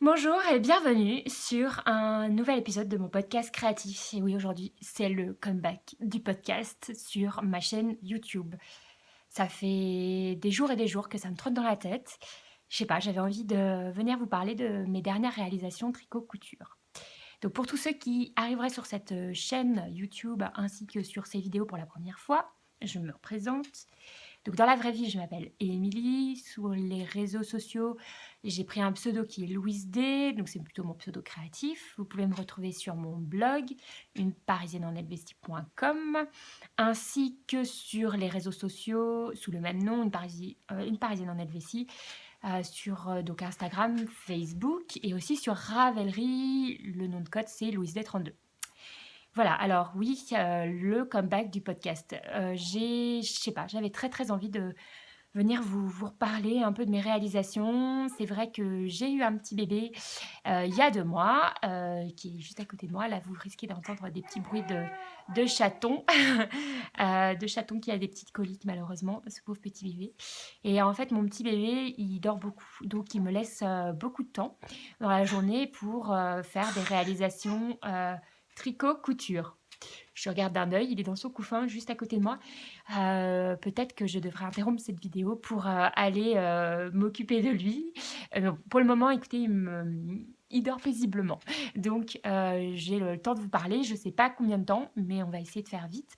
Bonjour et bienvenue sur un nouvel épisode de mon podcast créatif. Et oui, aujourd'hui, c'est le comeback du podcast sur ma chaîne YouTube. Ça fait des jours et des jours que ça me trotte dans la tête. Je sais pas, j'avais envie de venir vous parler de mes dernières réalisations tricot-couture. Donc pour tous ceux qui arriveraient sur cette chaîne YouTube ainsi que sur ces vidéos pour la première fois, je me représente. Donc dans la vraie vie, je m'appelle Émilie. Sur les réseaux sociaux, j'ai pris un pseudo qui est Louise D, donc c'est plutôt mon pseudo créatif. Vous pouvez me retrouver sur mon blog, uneparisienneenhelvétie.com, ainsi que sur les réseaux sociaux sous le même nom, une Parisienne en Helvétie, sur donc Instagram, Facebook et aussi sur Ravelry. Le nom de code, c'est Louise D32. Voilà, alors oui, le comeback du podcast. Je sais pas, j'avais très très envie de venir vous reparler un peu de mes réalisations. C'est vrai que j'ai eu un petit bébé il y a 2 mois, qui est juste à côté de moi. Là, vous risquez d'entendre des petits bruits de chaton, de chaton qui a des petites coliques malheureusement, ce pauvre petit bébé. Et en fait, mon petit bébé, il dort beaucoup, donc il me laisse beaucoup de temps dans la journée pour faire des réalisations tricot-couture. Je regarde d'un œil, il est dans son couffin juste à côté de moi. Peut-être que je devrais interrompre cette vidéo pour aller m'occuper de lui. Pour le moment, écoutez, il dort paisiblement. Donc, j'ai le temps de vous parler. Je ne sais pas combien de temps, mais on va essayer de faire vite.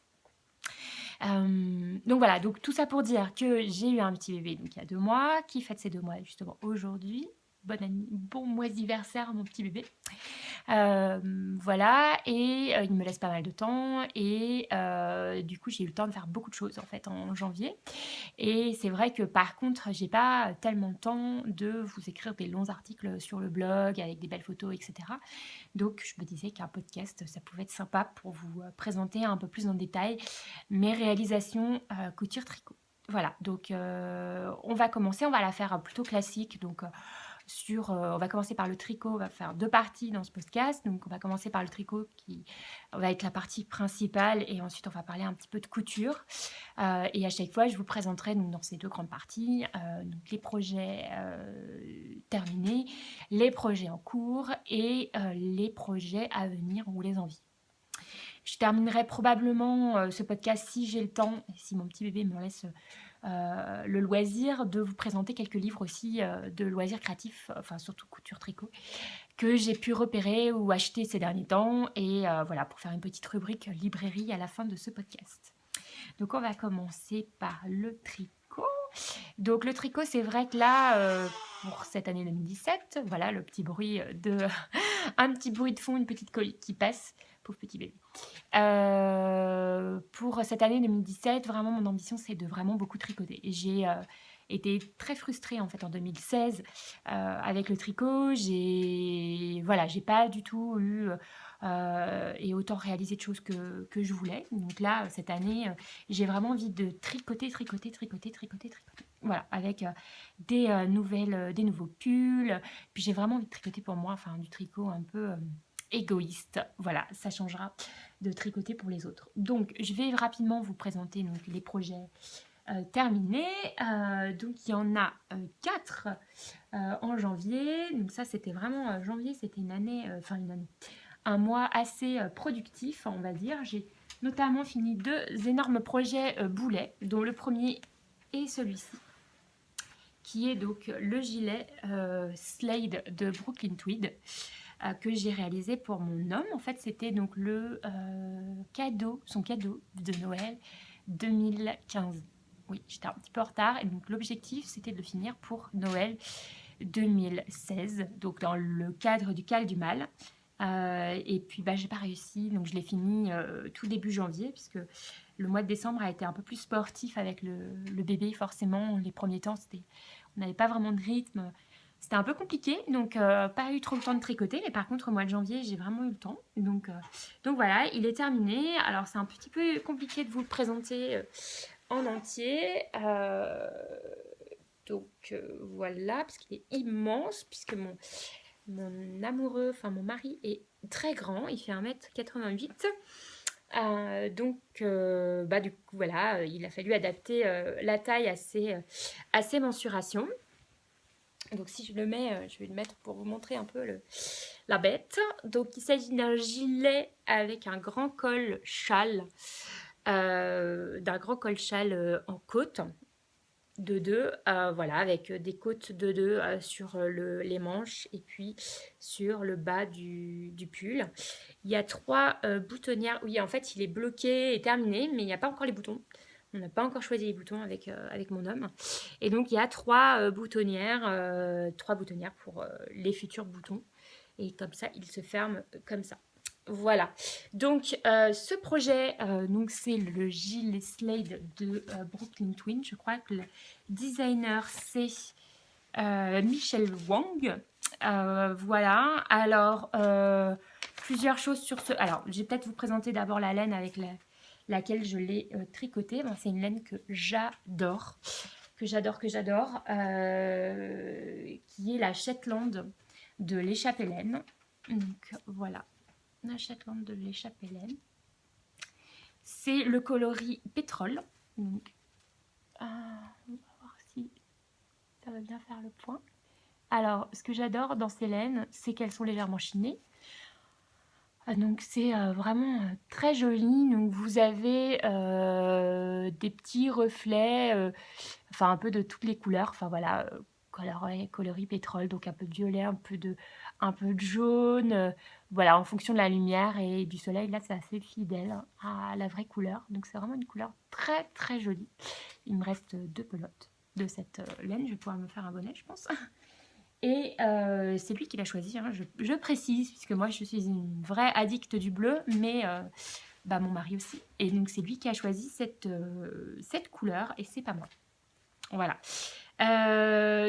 Donc voilà, donc tout ça pour dire que j'ai eu un petit bébé donc il y a 2 mois, qui fête ses 2 mois justement aujourd'hui. Bon moisiversaire mon petit bébé. Voilà, et il me laisse pas mal de temps et du coup j'ai eu le temps de faire beaucoup de choses en fait en janvier. Et c'est vrai que par contre j'ai pas tellement le temps de vous écrire des longs articles sur le blog avec des belles photos, etc. Donc je me disais qu'un podcast ça pouvait être sympa pour vous présenter un peu plus en détail mes réalisations couture tricot. Voilà, donc on va commencer, on va la faire plutôt classique, donc on va commencer par le tricot, on va faire 2 parties dans ce podcast. Donc on va commencer par le tricot qui va être la partie principale et ensuite on va parler un petit peu de couture. Et à chaque fois, je vous présenterai donc dans ces 2 grandes parties, donc les projets terminés, les projets en cours et les projets à venir ou les envies. Je terminerai probablement ce podcast si j'ai le temps, si mon petit bébé me laisse le loisir de vous présenter quelques livres aussi de loisirs créatifs, enfin surtout couture tricot, que j'ai pu repérer ou acheter ces derniers temps. Et voilà, pour faire une petite rubrique librairie à la fin de ce podcast. Donc on va commencer par le tricot. Donc le tricot, c'est vrai que là, pour cette année 2017, voilà le petit bruit un petit bruit de fond, une petite colique qui passe, pauvre petit bébé. Pour cette année 2017, vraiment mon ambition c'est de vraiment beaucoup tricoter. J'ai été très frustrée en fait en 2016 avec le tricot. J'ai pas du tout eu et autant réalisé de choses que je voulais. Donc là, cette année, j'ai vraiment envie de tricoter, tricoter, tricoter, tricoter, tricoter. Voilà, avec des nouveaux pulls. Puis j'ai vraiment envie de tricoter pour moi, enfin du tricot un peu égoïste. Voilà, ça changera de tricoter pour les autres. Donc, je vais rapidement vous présenter donc, les projets terminés. Donc, il y en a 4 en janvier. Donc, ça, c'était vraiment janvier, c'était une année, un mois assez productif, on va dire. J'ai notamment fini 2 énormes projets boulets, dont le premier est celui-ci, qui est donc le gilet Slade de Brooklyn Tweed que j'ai réalisé pour mon homme. En fait, c'était donc son cadeau de Noël 2015. Oui, j'étais un petit peu en retard et donc l'objectif c'était de le finir pour Noël 2016, donc dans le cadre du Cal du Mal. Et puis j'ai pas réussi, donc je l'ai fini tout début janvier, puisque le mois de décembre a été un peu plus sportif avec le bébé. Forcément, les premiers temps, on n'avait pas vraiment de rythme. C'était un peu compliqué, donc pas eu trop le temps de tricoter. Mais par contre, au mois de janvier, j'ai vraiment eu le temps. Donc voilà, il est terminé. Alors, c'est un petit peu compliqué de vous le présenter en entier. Voilà, parce qu'il est immense, puisque mon amoureux, enfin mon mari est très grand, il fait 1m88. Du coup, voilà, il a fallu adapter la taille à ses mensurations. Donc si je le mets, je vais le mettre pour vous montrer un peu la bête. Donc il s'agit d'un gilet avec un grand col châle, d'un grand col châle en côte de deux, voilà, avec des côtes de deux sur les manches et puis sur le bas du pull. Il y a trois boutonnières. Oui, en fait, il est bloqué et terminé, mais il n'y a pas encore les boutons. On n'a pas encore choisi les boutons avec mon homme. Et donc, il y a trois boutonnières pour les futurs boutons. Et comme ça, il se ferme comme ça. Voilà. Donc, ce projet, donc c'est le gilet Slade de Brooklyn Twin. Je crois que le designer, c'est Michel Wang. Voilà. Alors, plusieurs choses sur ce. Alors, je vais peut-être vous présenter d'abord la laine avec laquelle je l'ai tricotée. Bon, c'est une laine que j'adore, qui est la Shetland de l'échappée laine. Donc, voilà. La Shetland de l'échappée laine. C'est le coloris pétrole. Donc, on va voir si ça va bien faire le point. Alors, ce que j'adore dans ces laines, c'est qu'elles sont légèrement chinées. Donc, c'est vraiment très joli. Donc, vous avez des petits reflets, enfin un peu de toutes les couleurs. Enfin, voilà, coloris pétrole, donc un peu de violet, un peu de jaune. Voilà, en fonction de la lumière et du soleil, là, c'est assez fidèle à la vraie couleur. Donc, c'est vraiment une couleur très, très jolie. Il me reste 2 pelotes de cette laine. Je vais pouvoir me faire un bonnet, je pense. Et c'est lui qui l'a choisi, hein, je précise, puisque moi je suis une vraie addicte du bleu, mais mon mari aussi. Et donc c'est lui qui a choisi cette couleur et c'est pas moi. Voilà.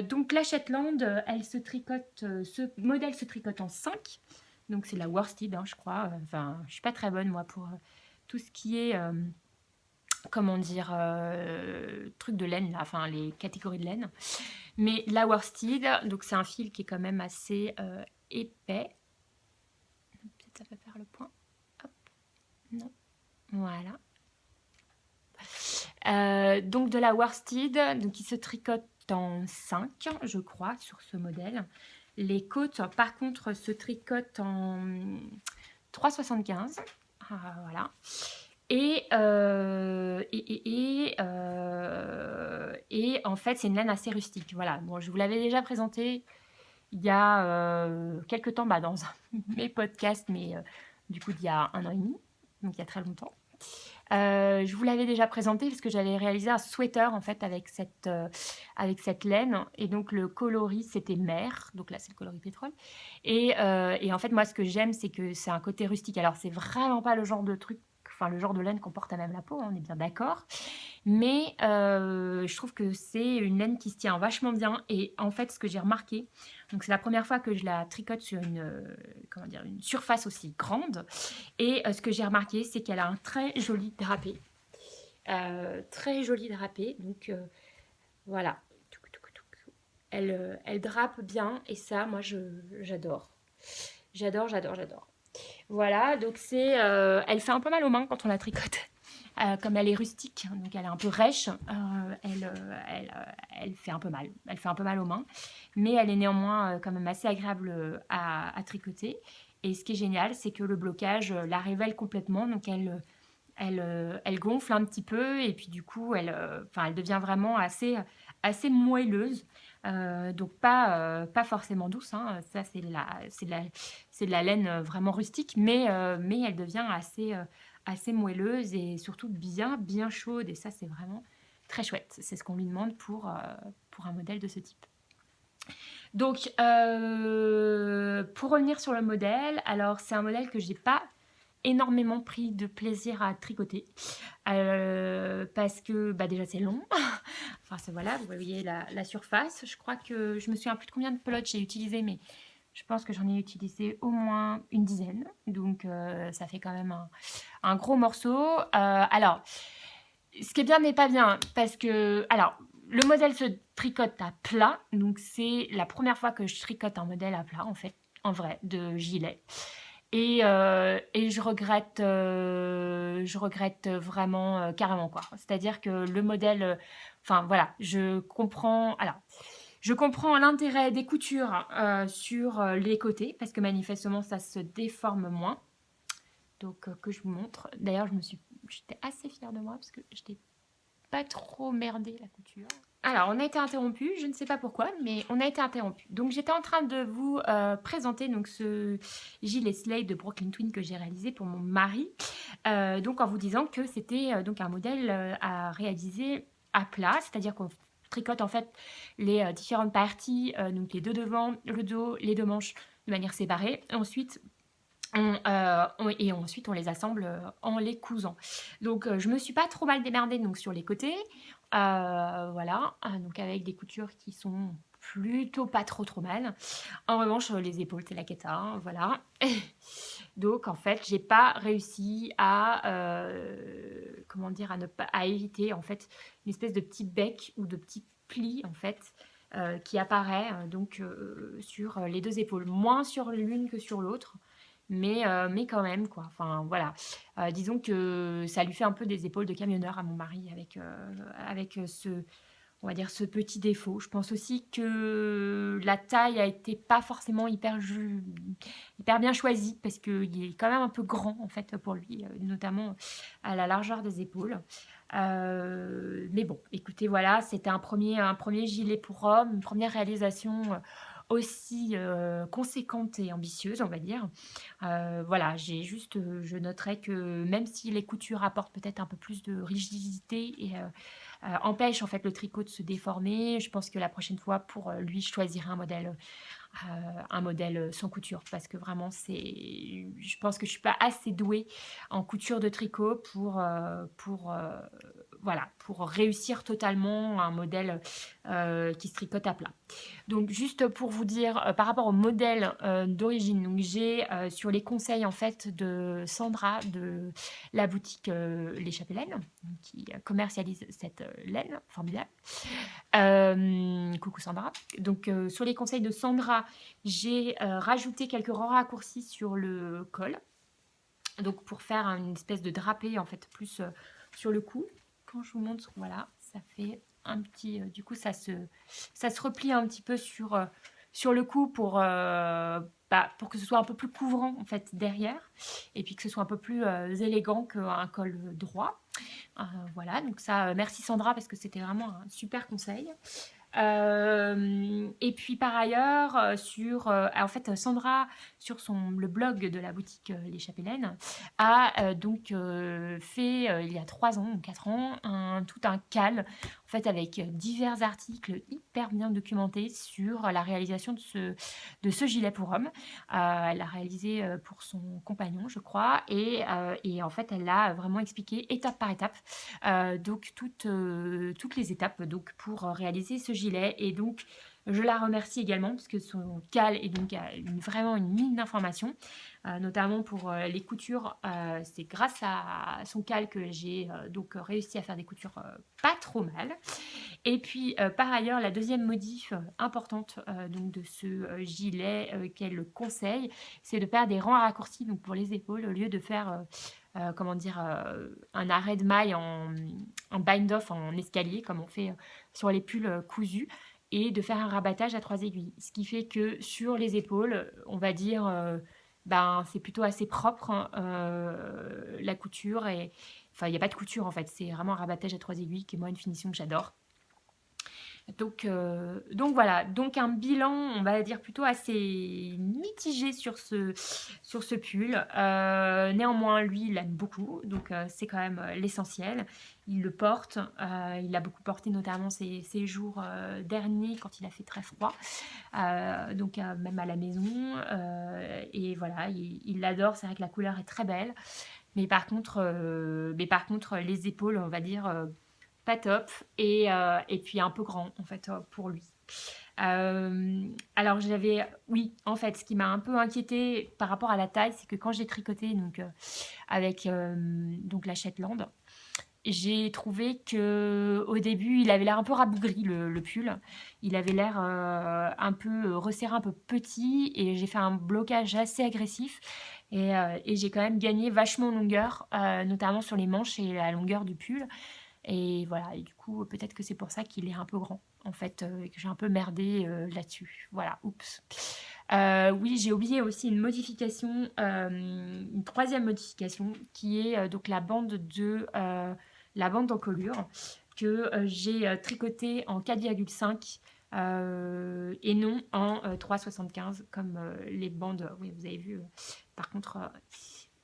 Donc la Shetland, elle se tricote, ce modèle se tricote en 5. Donc c'est la worsted, hein, je crois. Enfin, je suis pas très bonne moi pour tout ce qui est comment dire, trucs de laine, là, enfin les catégories de laine. Mais la worsted, donc c'est un fil qui est quand même assez épais. Peut-être ça peut faire le point. Hop, non, voilà. Donc de la worsted, donc qui se tricote en 5, je crois, sur ce modèle. Les côtes, par contre, se tricotent en 3,75. Voilà. Et en fait, c'est une laine assez rustique. Voilà. Bon, je vous l'avais déjà présenté il y a quelques temps dans un de mes podcasts, mais du coup, il y a 1 an et demi, donc il y a très longtemps. Je vous l'avais déjà présenté parce que j'avais réalisé un sweater en fait avec cette laine et donc le coloris c'était mer, donc là c'est le coloris pétrole et en fait moi ce que j'aime c'est que c'est un côté rustique. Alors c'est vraiment pas le genre de truc, enfin le genre de laine qu'on porte à même la peau, hein, on est bien d'accord, mais je trouve que c'est une laine qui se tient vachement bien et en fait ce que j'ai remarqué, donc c'est la première fois que je la tricote sur une surface aussi grande et ce que j'ai remarqué c'est qu'elle a un très joli drapé. Très joli drapé, donc voilà. Elle drape bien et ça moi j'adore. J'adore. Voilà, donc elle fait un peu mal aux mains quand on la tricote. Comme elle est rustique, donc elle est un peu rêche, elle fait un peu mal. Elle fait un peu mal aux mains, mais elle est néanmoins quand même assez agréable à tricoter. Et ce qui est génial, c'est que le blocage la révèle complètement, donc elle gonfle un petit peu et puis du coup, elle devient vraiment assez moelleuse. Donc pas forcément douce, hein. Ça c'est de la laine vraiment rustique, mais elle devient assez moelleuse et surtout bien chaude et ça c'est vraiment très chouette. C'est ce qu'on lui demande pour un modèle de ce type. Donc pour revenir sur le modèle, alors c'est un modèle que j'ai pas énormément pris de plaisir à tricoter parce que déjà c'est long. Enfin voilà, vous voyez la surface. Je crois que je me souviens plus de combien de pelotes j'ai utilisé, mais je pense que j'en ai utilisé au moins une dizaine. Donc ça fait quand même un gros morceau. Alors, ce qui est bien n'est pas bien parce que alors le modèle se tricote à plat, donc c'est la première fois que je tricote un modèle à plat en fait, en vrai, de gilet. Et je regrette vraiment carrément quoi. C'est-à-dire que le modèle, enfin voilà, je comprends. Alors, Je comprends l'intérêt des coutures sur les côtés parce que manifestement ça se déforme moins. Donc que je vous montre. D'ailleurs, j'étais assez fière de moi parce que je n'étais pas trop merdée la couture. Alors, on a été interrompu, je ne sais pas pourquoi, mais on a été interrompu. Donc, j'étais en train de vous présenter donc, ce gilet Slade de Brooklyn Twin que j'ai réalisé pour mon mari. Donc, en vous disant que c'était donc un modèle à réaliser à plat, c'est-à-dire qu'on tricote en fait les différentes parties, donc les deux devants, le dos, les deux manches de manière séparée. Ensuite, ensuite, on les assemble en les cousant. Donc, je me suis pas trop mal démerdée donc, sur les côtés. Voilà, donc avec des coutures qui sont plutôt pas trop mal. En revanche, les épaules, c'est la cata, hein, voilà. Donc, en fait, j'ai pas réussi à, comment dire, à éviter en fait une espèce de petit bec ou de petit pli en fait qui apparaît donc sur les deux épaules, moins sur l'une que sur l'autre. Mais quand même, quoi. Enfin, voilà. Disons que ça lui fait un peu des épaules de camionneur à mon mari avec on va dire, ce petit défaut. Je pense aussi que la taille a été pas forcément hyper bien choisie parce qu'il est quand même un peu grand, en fait, pour lui, notamment à la largeur des épaules. Mais bon, écoutez, voilà, c'était un premier gilet pour homme, une première réalisation aussi conséquente et ambitieuse, on va dire. Voilà, je noterais que même si les coutures apportent peut-être un peu plus de rigidité et empêche en fait le tricot de se déformer. Je pense que la prochaine fois, pour lui, je choisirai un modèle sans couture parce que vraiment, je pense que je suis pas assez douée en couture de tricot voilà, pour réussir totalement un modèle qui se tricote à plat. Donc juste pour vous dire, par rapport au modèle d'origine, donc j'ai sur les conseils en fait de Sandra de la boutique Les Chapelaines, qui commercialise cette laine formidable. Coucou Sandra. Donc sur les conseils de Sandra, j'ai rajouté quelques raccourcis sur le col. Donc pour faire une espèce de drapé en fait plus sur le cou. Quand je vous montre, voilà, ça fait un petit. Du coup, ça se replie un petit peu sur le cou pour que ce soit un peu plus couvrant en fait derrière, et puis que ce soit un peu plus élégant qu'un col droit. Voilà, donc ça, merci Sandra parce que c'était vraiment un super conseil. Et puis par ailleurs, en fait, Sandra, sur le blog de la boutique Les Chapelaines, a donc fait, il y a 3 ans ou 4 ans, tout un cal, en fait, avec divers articles hyper bien documentés sur la réalisation de ce gilet pour homme. Elle l'a réalisé pour son compagnon, je crois, et en fait, elle l'a vraiment expliqué étape par étape, donc toutes les étapes donc, pour réaliser ce gilet. Et donc, je la remercie également parce que son cal est donc vraiment une mine d'informations, notamment pour les coutures. C'est grâce à son cal que j'ai donc réussi à faire des coutures pas trop mal. Et puis, par ailleurs, la deuxième modif importante donc de ce gilet qu'elle conseille, c'est de faire des rangs à raccourcis donc pour les épaules au lieu de faire comment dire, un arrêt de maille en bind-off, en escalier, comme on fait sur les pulls cousus, et de faire un rabattage à 3 aiguilles. Ce qui fait que sur les épaules, on va dire, ben, c'est plutôt assez propre, hein, la couture. Enfin, il n'y a pas de couture en fait, c'est vraiment un rabattage à 3 aiguilles qui est moi une finition que j'adore. Donc voilà, donc un bilan, on va dire plutôt assez mitigé sur ce pull. Néanmoins, lui, il l'aime beaucoup, donc c'est quand même l'essentiel. Il le porte, il l'a beaucoup porté notamment ces jours derniers quand il a fait très froid, donc même à la maison. Et voilà, il l'adore, c'est vrai que la couleur est très belle. Mais par contre, les épaules, on va dire pas top et puis un peu grand en fait pour lui. Alors oui, en fait, ce qui m'a un peu inquiétée par rapport à la taille, c'est que quand j'ai tricoté donc avec donc la Shetland, j'ai trouvé que au début, il avait l'air un peu rabougri le pull. Il avait l'air un peu resserré, un peu petit, et j'ai fait un blocage assez agressif. Et j'ai quand même gagné vachement en longueur, notamment sur les manches et la longueur du pull. Et voilà, et du coup, peut-être que c'est pour ça qu'il est un peu grand, en fait, et que j'ai un peu merdé là-dessus. Voilà, oups. Oui, j'ai oublié aussi une modification, une troisième modification, qui est donc la bande d'encolure que j'ai tricotée en 4,5 et non en 3,75 comme les bandes. Oui, vous avez vu. Par contre,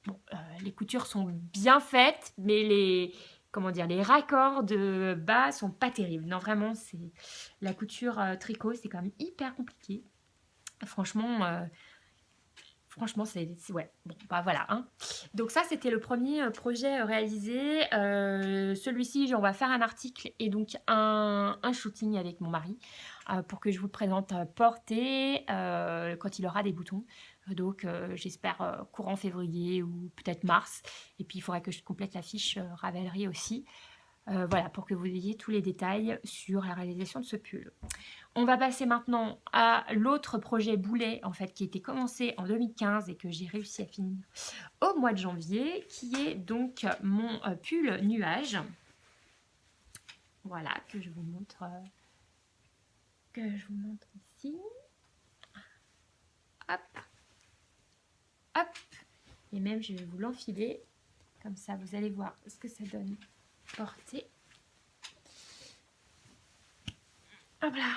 bon, les coutures sont bien faites, mais comment dire, les raccords de bas sont pas terribles. Non, vraiment, c'est la couture tricot, c'est quand même hyper compliqué. Franchement, ouais. Bon, bah voilà, hein. Donc ça, c'était le premier projet réalisé. Celui-ci, on va faire un article et donc un shooting avec mon mari pour que je vous présente portée quand il aura des boutons. Donc j'espère courant février ou peut-être mars. Et puis il faudrait que je complète la fiche Ravelry aussi. Voilà, pour que vous ayez tous les détails sur la réalisation de ce pull. On va passer maintenant à l'autre projet boulet, en fait, qui a été commencé en 2015 et que j'ai réussi à finir au mois de janvier, qui est donc mon pull nuage. Voilà, que je vous montre, ici. Hop, hop. Et même, je vais vous l'enfiler. Comme ça, vous allez voir ce que ça donne porté. Hop là.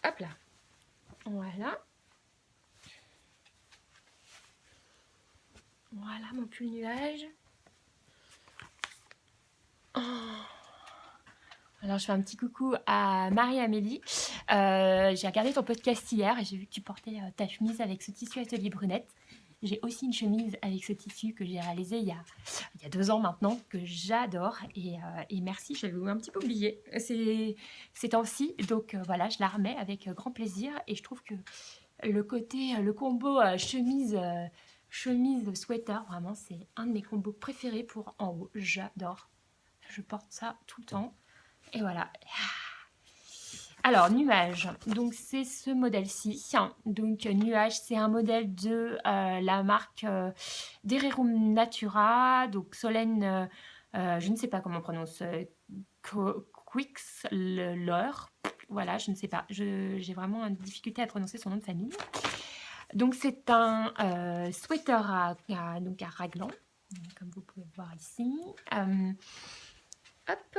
Hop là. Voilà. Voilà mon pull nuage. Oh. Alors je fais un petit coucou à Marie-Amélie. J'ai regardé ton podcast hier et j'ai vu que tu portais ta chemise avec ce tissu Atelier Brunette. J'ai aussi une chemise avec ce tissu que j'ai réalisé il y a 2 ans maintenant, que j'adore. Et merci, j'avais un petit peu oublié ces temps-ci. Donc voilà, je la remets avec grand plaisir. Et je trouve que le combo chemise sweater, vraiment, c'est un de mes combos préférés pour en haut. J'adore. Je porte ça tout le temps. Et voilà. Alors, nuage. Donc, c'est ce modèle-ci. Donc, nuage, c'est un modèle de la marque Dererum Natura. Donc, Solène, je ne sais pas comment on prononce, Quixleur. Voilà, je ne sais pas. J'ai vraiment une difficulté à prononcer son nom de famille. Donc, c'est un sweater donc à raglan, comme vous pouvez voir ici. Hop.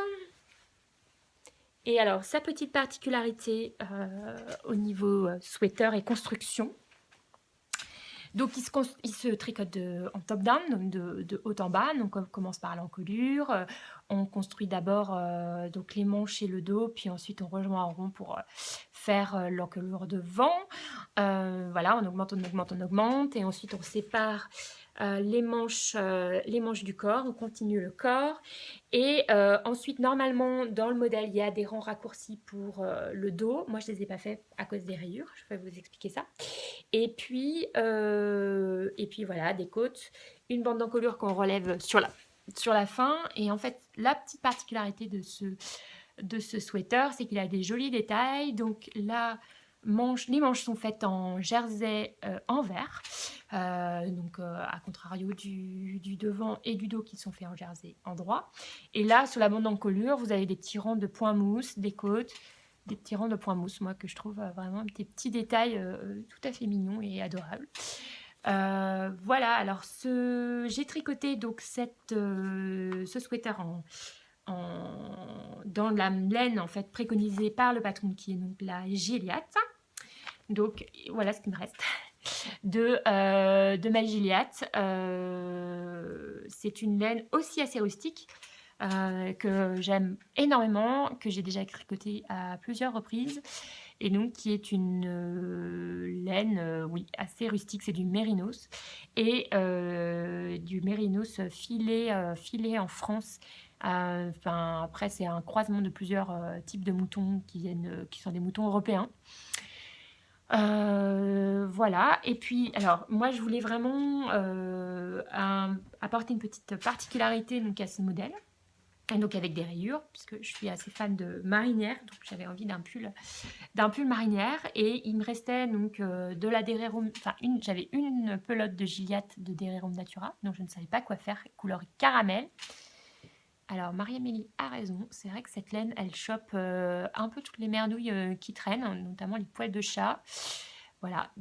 Et alors, sa petite particularité au niveau sweater et construction. Donc, il se tricote en top-down, donc de haut en bas. Donc, on commence par l'encolure. On construit d'abord donc les manches et le dos, puis ensuite on rejoint en rond pour faire l'encolure devant. Voilà, on augmente, et ensuite on sépare les manches du corps, on continue le corps, et ensuite normalement dans le modèle il y a des rangs raccourcis pour le dos. Moi je les ai pas fait à cause des rayures, je vais vous expliquer ça. Et puis voilà, des côtes, une bande d'encolure qu'on relève sur la fin. Et en fait la petite particularité de ce sweater, c'est qu'il a des jolis détails. Donc les manches sont faites en jersey en vert, donc à contrario du devant et du dos qui sont faits en jersey en droit. Et là, sur la bande d'encolure, vous avez des petits rangs de points mousse, des côtes, des petits rangs de points mousse, moi que je trouve vraiment des petits détails tout à fait mignons et adorables. Voilà, alors j'ai tricoté donc ce sweater dans la laine en fait préconisée par le patron, qui est donc la Gilliatt. Donc voilà ce qu'il me reste de ma Gilliatt. C'est une laine aussi assez rustique que j'aime énormément, que j'ai déjà tricotée à plusieurs reprises, et donc qui est une laine oui, assez rustique. C'est du mérinos, et du mérinos filé en France. Après, c'est un croisement de plusieurs types de moutons qui sont des moutons européens. Voilà, et puis alors moi je voulais vraiment apporter une petite particularité donc à ce modèle. Et donc avec des rayures, puisque je suis assez fan de marinière, donc j'avais envie d'un pull marinière. Et il me restait donc de la Dererum, enfin j'avais une pelote de Gilliatt de Dererum Natura, donc je ne savais pas quoi faire, couleur caramel. Alors Marie-Amélie a raison, c'est vrai que cette laine, elle chope un peu toutes les merdouilles qui traînent, notamment les poils de chat. Voilà,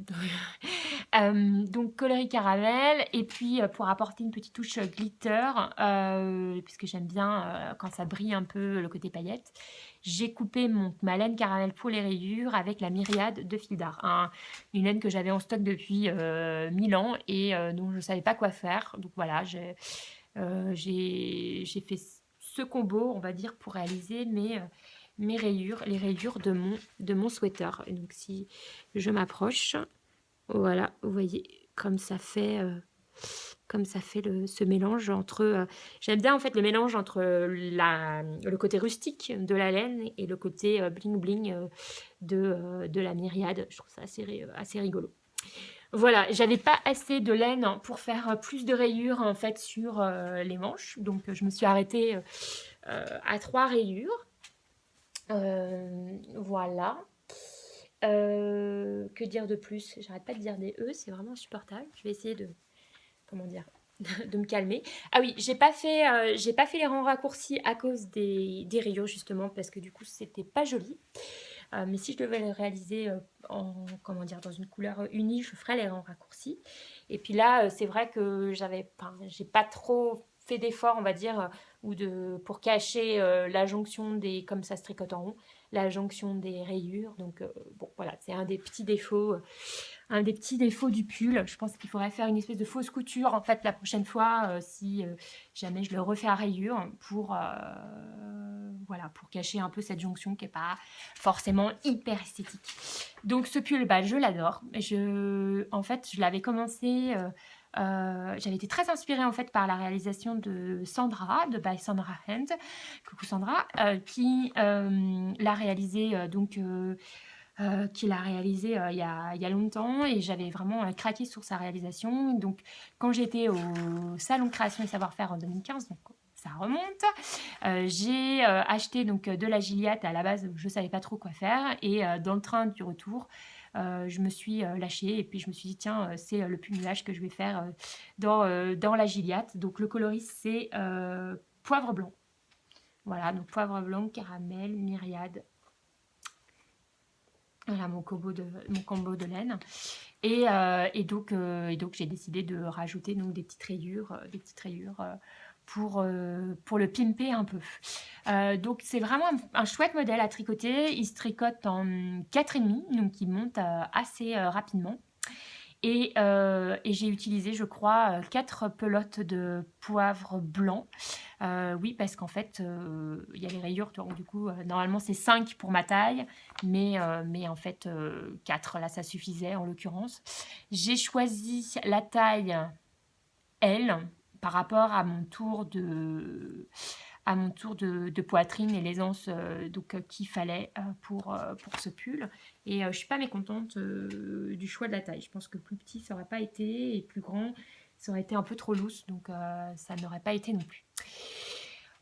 donc coloris caramel, et puis pour apporter une petite touche glitter, puisque j'aime bien quand ça brille un peu le côté paillette, j'ai coupé ma laine caramel pour les rayures avec la myriade de fil d'art, une laine que j'avais en stock depuis 1000 ans et dont je ne savais pas quoi faire. Donc voilà, j'ai fait ce combo, on va dire, pour réaliser mes rayures, les rayures de mon sweater. Et donc si je m'approche, voilà, vous voyez comme ça fait ce mélange entre... j'aime bien en fait le mélange entre le côté rustique de la laine et le côté bling bling de la myriade. Je trouve ça assez rigolo. Voilà, j'avais pas assez de laine pour faire plus de rayures en fait sur les manches, donc je me suis arrêtée à 3 rayures. Voilà. Que dire de plus? J'arrête pas de dire des E, c'est vraiment insupportable. Je vais essayer de, comment dire, de me calmer. Ah oui, j'ai pas fait les rangs raccourcis à cause des rayures justement parce que du coup c'était pas joli. Mais si je devais le réaliser comment dire, dans une couleur unie, je ferais les rangs raccourcis. Et puis là, c'est vrai que j'ai pas trop fait d'efforts, on va dire, pour cacher la jonction comme ça se tricote en rond, la jonction des rayures. Donc bon, voilà, c'est un des petits défauts du pull. Je pense qu'il faudrait faire une espèce de fausse couture en fait la prochaine fois si jamais je le refais à rayures voilà, pour cacher un peu cette jonction qui est pas forcément hyper esthétique. Donc ce pull, je l'adore. En fait, je l'avais commencé. J'avais été très inspirée en fait par la réalisation de Sandra, de By Sandra Hand, coucou Sandra, qui l'a réalisé qu'il a réalisé il y a longtemps, et j'avais vraiment craqué sur sa réalisation. Donc quand j'étais au Salon Création et Savoir-faire en 2015, donc ça remonte, j'ai acheté donc de la Gilliatt. À la base, je ne savais pas trop quoi faire, et dans le train du retour, je me suis lâchée, et puis je me suis dit tiens, c'est le pull nuage que je vais faire dans la Gilliatt. Donc le coloris c'est poivre blanc. Voilà, donc poivre blanc, caramel, myriade. Voilà mon combo de laine. Et donc j'ai décidé de rajouter donc des petites rayures pour le pimper un peu. Donc c'est vraiment un chouette modèle à tricoter. Il se tricote en 4,5, donc il monte assez rapidement. Et j'ai utilisé, je crois, 4 pelotes de poivre blanc. Oui, parce qu'en fait, il y a les rayures, donc du coup, normalement c'est 5 pour ma taille, mais en fait, 4, là, ça suffisait en l'occurrence. J'ai choisi la taille L par rapport à mon tour de poitrine et l'aisance qu'il fallait pour ce pull. Et je ne suis pas mécontente du choix de la taille. Je pense que plus petit, ça n'aurait pas été, et plus grand, ça aurait été un peu trop loose, donc ça n'aurait pas été non plus.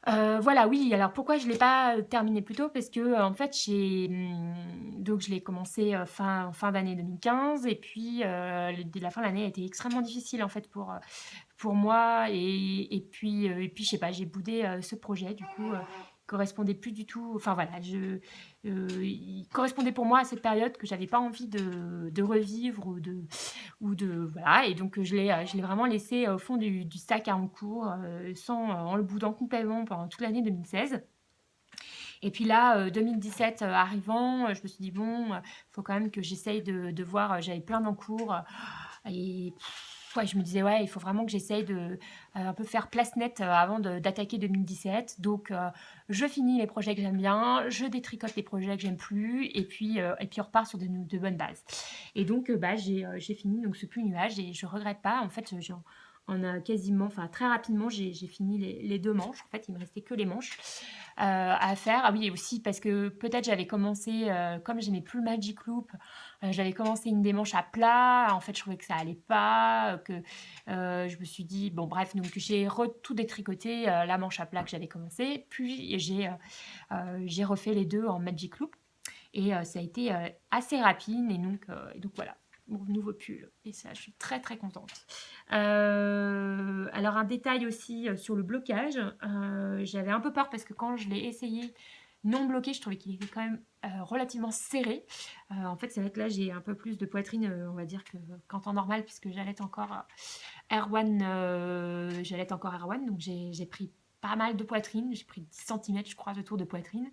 Voilà, oui, alors pourquoi je ne l'ai pas terminé plus tôt? Parce que en fait, donc je l'ai commencé fin d'année 2015, et puis la fin de l'année a été extrêmement difficile en fait pour moi, et puis je sais pas, j'ai boudé ce projet. Du coup correspondait plus du tout, enfin voilà, il correspondait pour moi à cette période que j'avais pas envie de revivre ou de voilà. Et donc je l'ai vraiment laissé au fond du sac à encours en le boudant complètement pendant toute l'année 2016. Et puis là, 2017 arrivant, je me suis dit bon, faut quand même que j'essaye de voir. J'avais plein d'encours et ouais, je me disais ouais, il faut vraiment que j'essaye de un peu faire place nette avant d'attaquer 2017. Donc je finis les projets que j'aime bien, je détricote les projets que j'aime plus, et puis on repart sur de bonnes bases. Et donc j'ai fini donc ce pull nuage, et je regrette pas. En fait, On a quasiment, enfin très rapidement, j'ai fini les 2 manches. En fait, il me restait que les manches, à faire. Ah oui, et aussi parce que peut-être j'avais commencé, comme j'aimais plus le Magic Loop, j'avais commencé une des manches à plat. En fait, je trouvais que ça allait pas, je me suis dit bon bref, donc j'ai tout détricoté, la manche à plat que j'avais commencé, puis j'ai refait les 2 en Magic Loop et ça a été, assez rapide et donc voilà, mon nouveau pull et ça, je suis très, très contente. Alors un détail aussi, sur le blocage, j'avais un peu peur parce que quand je l'ai essayé non bloqué, je trouvais qu'il était quand même, relativement serré. En fait, c'est vrai que là, j'ai un peu plus de poitrine, on va dire qu'en temps normal puisque j'allaite encore, Erwan, j'allaite encore Erwan, donc j'ai pris pas mal de poitrine, j'ai pris 10 centimètres, je crois, de tour de poitrine.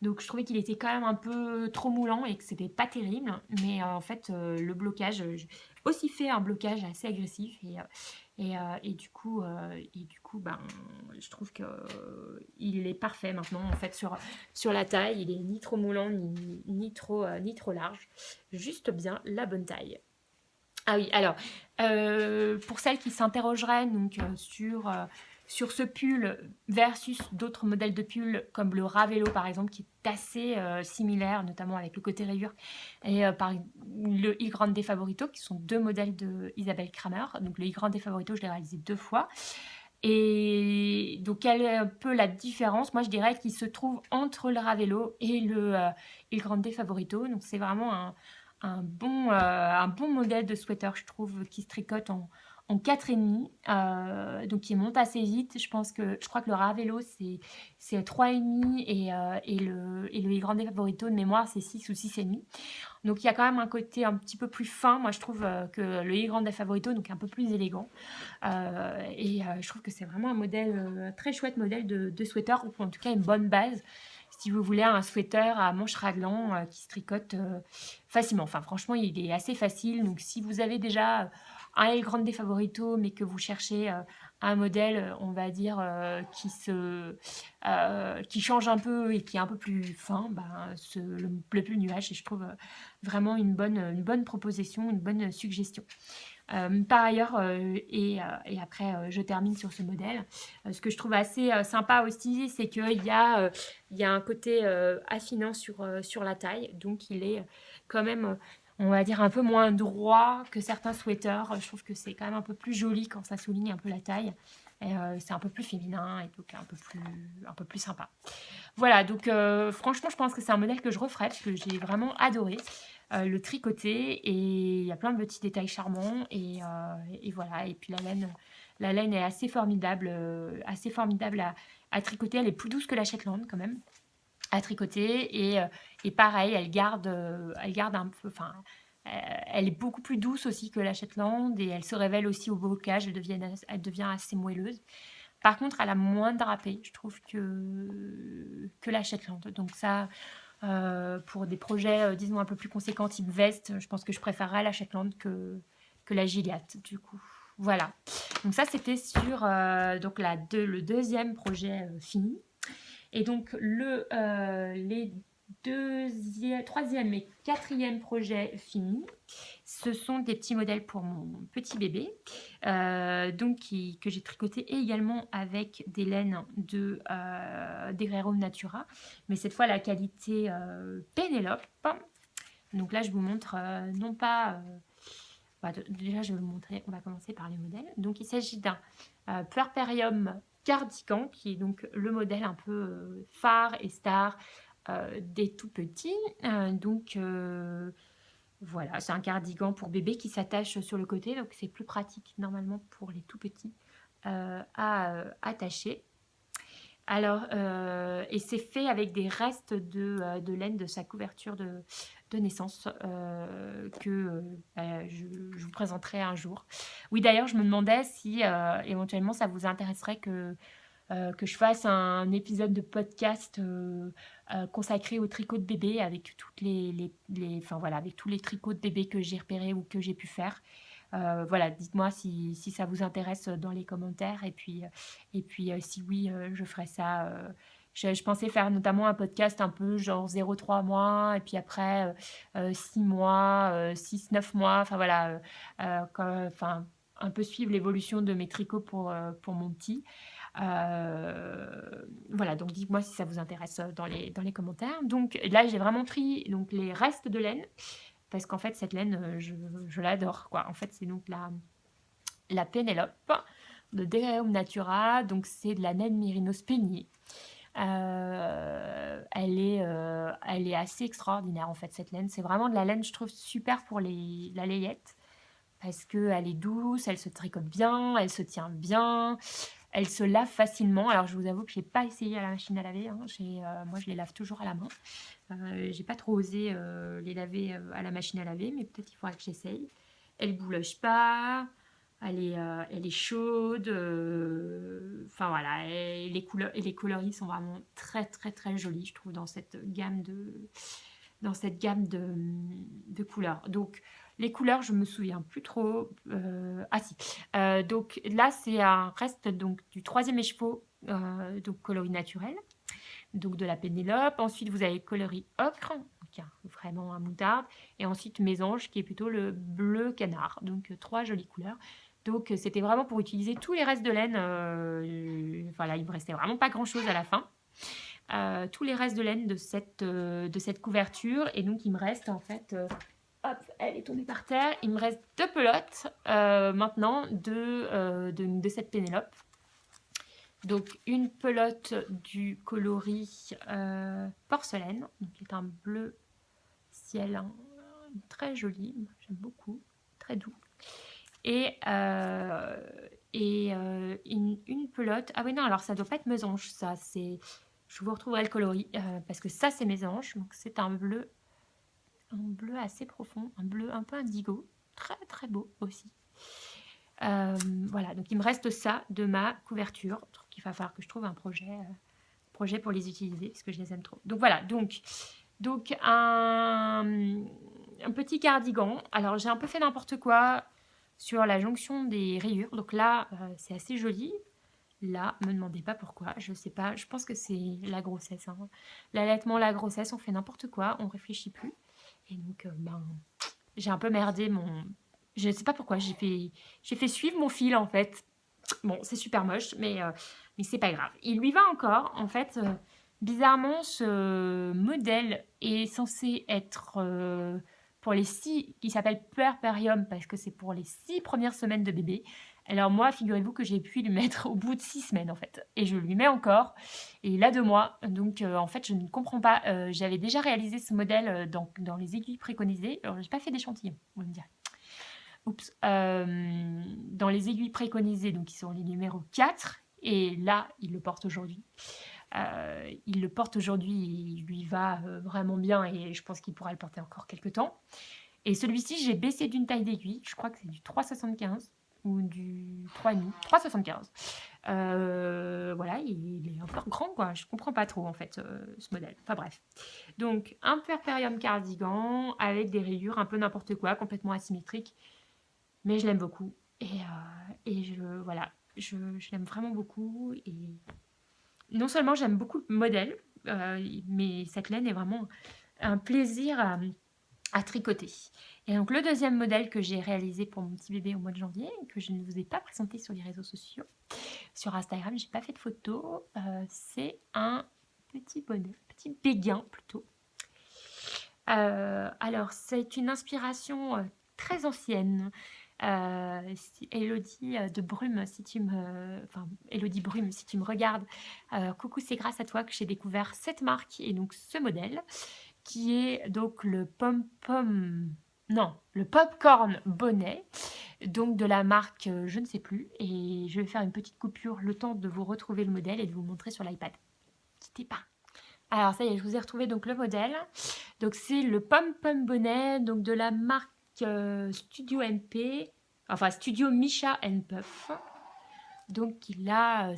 Donc je trouvais qu'il était quand même un peu trop moulant et que c'était pas terrible. Mais en fait, le blocage, j'ai aussi fait un blocage assez agressif et du coup, ben, je trouve que il est parfait maintenant en fait sur la taille. Il est ni trop moulant ni trop large, juste bien la bonne taille. Ah oui, alors, pour celles qui s'interrogeraient donc, sur ce pull versus d'autres modèles de pull comme le Ravelo par exemple qui est assez, similaire notamment avec le côté rayure et par le Il Grande Favorito qui sont 2 modèles de Isabelle Kramer. Donc le Il Grande Favorito, je l'ai réalisé 2 fois et donc quelle est un peu la différence? Moi je dirais qu'il se trouve entre le Ravelo et le, Il Grande Favorito. Donc c'est vraiment un bon modèle de sweater, je trouve, qui se tricote en 4,5, donc qui monte assez vite. Je crois que le Ravelo, c'est 3,5 et le Il Grande Favorito de mémoire, c'est 6 ou 6,5. Donc il y a quand même un côté un petit peu plus fin, moi je trouve que le Il Grande Favorito, donc un peu plus élégant. Je trouve que c'est vraiment un modèle, très chouette modèle de sweater, ou en tout cas une bonne base si vous voulez un sweater à manches raglan qui se tricote facilement. Enfin, franchement, il est assez facile. Donc, si vous avez déjà un El Grande Favorito, mais que vous cherchez un modèle, on va dire, qui change un peu et qui est un peu plus fin, ben, le pull nuage, je trouve vraiment une bonne proposition, une bonne suggestion. Par ailleurs, et après je termine sur ce modèle, ce que je trouve assez sympa aussi, c'est il y a un côté affinant sur la taille, donc il est quand même, on va dire, un peu moins droit que certains sweaters. Je trouve que c'est quand même un peu plus joli quand ça souligne un peu la taille. Et c'est un peu plus féminin et donc un peu plus sympa. Voilà, donc franchement, je pense que c'est un modèle que je referai parce que j'ai vraiment adoré le tricoter et il y a plein de petits détails charmants et voilà. Et puis la laine est assez formidable à tricoter. Elle est plus douce que la Shetland quand même à tricoter et pareil, elle garde un peu, enfin, elle est beaucoup plus douce aussi que la Shetland et elle se révèle aussi au bocage. Elle devient assez moelleuse. Par contre, elle a moins drapé, je trouve, que la Shetland. Donc ça, pour des projets, disons, un peu plus conséquents, type veste, je pense que je préférerais la Shetland que la Gilliatt, du coup. Voilà. Donc ça, c'était sur donc le deuxième projet fini. Et donc, les troisième et quatrième projets finis, ce sont des petits modèles pour mon petit bébé, que j'ai tricoté également avec des laines d'Herrero Natura, mais cette fois la qualité Pénélope. Donc là, je vous montre non pas... déjà, je vais vous montrer, on va commencer par les modèles. Donc, il s'agit d'un Puerperium cardigan, qui est donc le modèle un peu phare et star des tout petits. Voilà, c'est un cardigan pour bébé qui s'attache sur le côté, donc c'est plus pratique normalement pour les tout petits à attacher. Alors, et c'est fait avec des restes de laine de sa couverture de naissance je vous présenterai un jour. Oui, d'ailleurs, je me demandais si éventuellement ça vous intéresserait que je fasse un épisode de podcast consacré au tricot de bébé avec enfin, voilà, avec tous les tricots de bébé que j'ai repérés ou que j'ai pu faire. Voilà, dites-moi si ça vous intéresse dans les commentaires. Et puis si oui, je ferai ça. Je pensais faire notamment un podcast un peu genre 0,3 mois, et puis après 6 mois, 6, 9 mois. Enfin voilà, enfin, un peu suivre l'évolution de mes tricots pour mon petit. Voilà, donc dites-moi si ça vous intéresse dans les commentaires. Donc là, j'ai vraiment pris donc, les restes de laine, parce qu'en fait, cette laine, je l'adore, quoi. En fait, c'est donc la Pénélope de Dereum Natura, donc c'est de la laine Mérinos peignée. Elle est assez extraordinaire en fait cette laine. C'est vraiment de la laine, je trouve, super pour la layette parce qu'elle est douce, elle se tricote bien, elle se tient bien, elle se lave facilement. Alors je vous avoue que j'ai pas essayé à la machine à laver, hein. Moi je les lave toujours à la main. J'ai pas trop osé les laver à la machine à laver, mais peut-être il faudra que j'essaye. Elle bouloche pas, elle est chaude. Enfin voilà, et les couleurs et les coloris sont vraiment très très très jolis, je trouve, dans cette gamme de couleurs. Donc les couleurs, je me souviens plus trop. Ah si. Donc là, c'est un reste donc du troisième écheveau, donc coloris naturel, donc de la Pénélope. Ensuite, vous avez le coloris ocre, donc vraiment un moutarde. Et ensuite, mésange, qui est plutôt le bleu canard. Donc, trois jolies couleurs. Donc, c'était vraiment pour utiliser tous les restes de laine. Voilà, il me restait vraiment pas grand-chose à la fin. Tous les restes de laine de cette couverture. Et donc, il me reste en fait... hop, elle est tombée par terre. Il me reste 2 pelotes maintenant de cette Pénélope. Donc une pelote du coloris porcelaine, donc qui est un bleu ciel, hein, très joli, j'aime beaucoup, très doux. Et une pelote, ah oui non, alors ça doit pas être mésange, ça c'est, je vous retrouverai le coloris, parce que ça c'est mésange, donc c'est un bleu assez profond, un bleu un peu indigo, très très beau aussi. Voilà, donc il me reste ça de ma couverture. Donc il va falloir que je trouve un projet pour les utiliser parce que je les aime trop. Donc voilà, donc un petit cardigan. Alors j'ai un peu fait n'importe quoi sur la jonction des rayures. Donc là, c'est assez joli. Là, me demandez pas pourquoi, je sais pas. Je pense que c'est la grossesse, hein. L'allaitement, la grossesse, on fait n'importe quoi, on réfléchit plus. Et donc, j'ai un peu merdé mon... Je ne sais pas pourquoi, j'ai fait suivre mon fil en fait. Bon, c'est super moche, mais c'est pas grave. Il lui va encore. En fait, bizarrement, ce modèle est censé être pour les 6, qui s'appelle Puerperium, parce que c'est pour les 6 premières semaines de bébé. Alors moi, figurez-vous que j'ai pu lui mettre au bout de 6 semaines en fait. Et je lui mets encore. Et il a 2 mois. Donc en fait, je ne comprends pas. J'avais déjà réalisé ce modèle dans les aiguilles préconisées. Alors, j'ai pas fait d'échantillon, on va me dire. Oups. Dans les aiguilles préconisées, donc qui sont les numéros 4. Et là, il le porte aujourd'hui. Il lui va vraiment bien et je pense qu'il pourra le porter encore quelques temps. Et celui-ci, j'ai baissé d'une taille d'aiguille. Je crois que c'est du 3,75 ou du 3,5. 3,75. Voilà, il est encore grand, quoi. Je comprends pas trop, en fait, ce modèle. Enfin, bref. Donc, un Puerperium cardigan avec des rayures, un peu n'importe quoi, complètement asymétrique. Mais je l'aime beaucoup. Et voilà, je l'aime vraiment beaucoup. Et non seulement j'aime beaucoup le modèle, mais cette laine est vraiment un plaisir à tricoter. Et donc le deuxième modèle que j'ai réalisé pour mon petit bébé au mois de janvier, que je ne vous ai pas présenté sur les réseaux sociaux, sur Instagram, j'ai pas fait de photo, c'est un petit bonnet, petit béguin plutôt. Alors c'est une inspiration très ancienne. Élodie de Brume, si tu me, enfin Élodie Brume, si tu me regardes, coucou, c'est grâce à toi que j'ai découvert cette marque et donc ce modèle qui est donc le popcorn bonnet, donc de la marque je ne sais plus, et je vais faire une petite coupure le temps de vous retrouver le modèle et de vous montrer sur l'iPad. Quittez pas. Alors ça y est, je vous ai retrouvé donc le modèle. Donc c'est le pom-pom bonnet, donc de la marque Studio MP, enfin Studio Misha and Puff. Donc il a,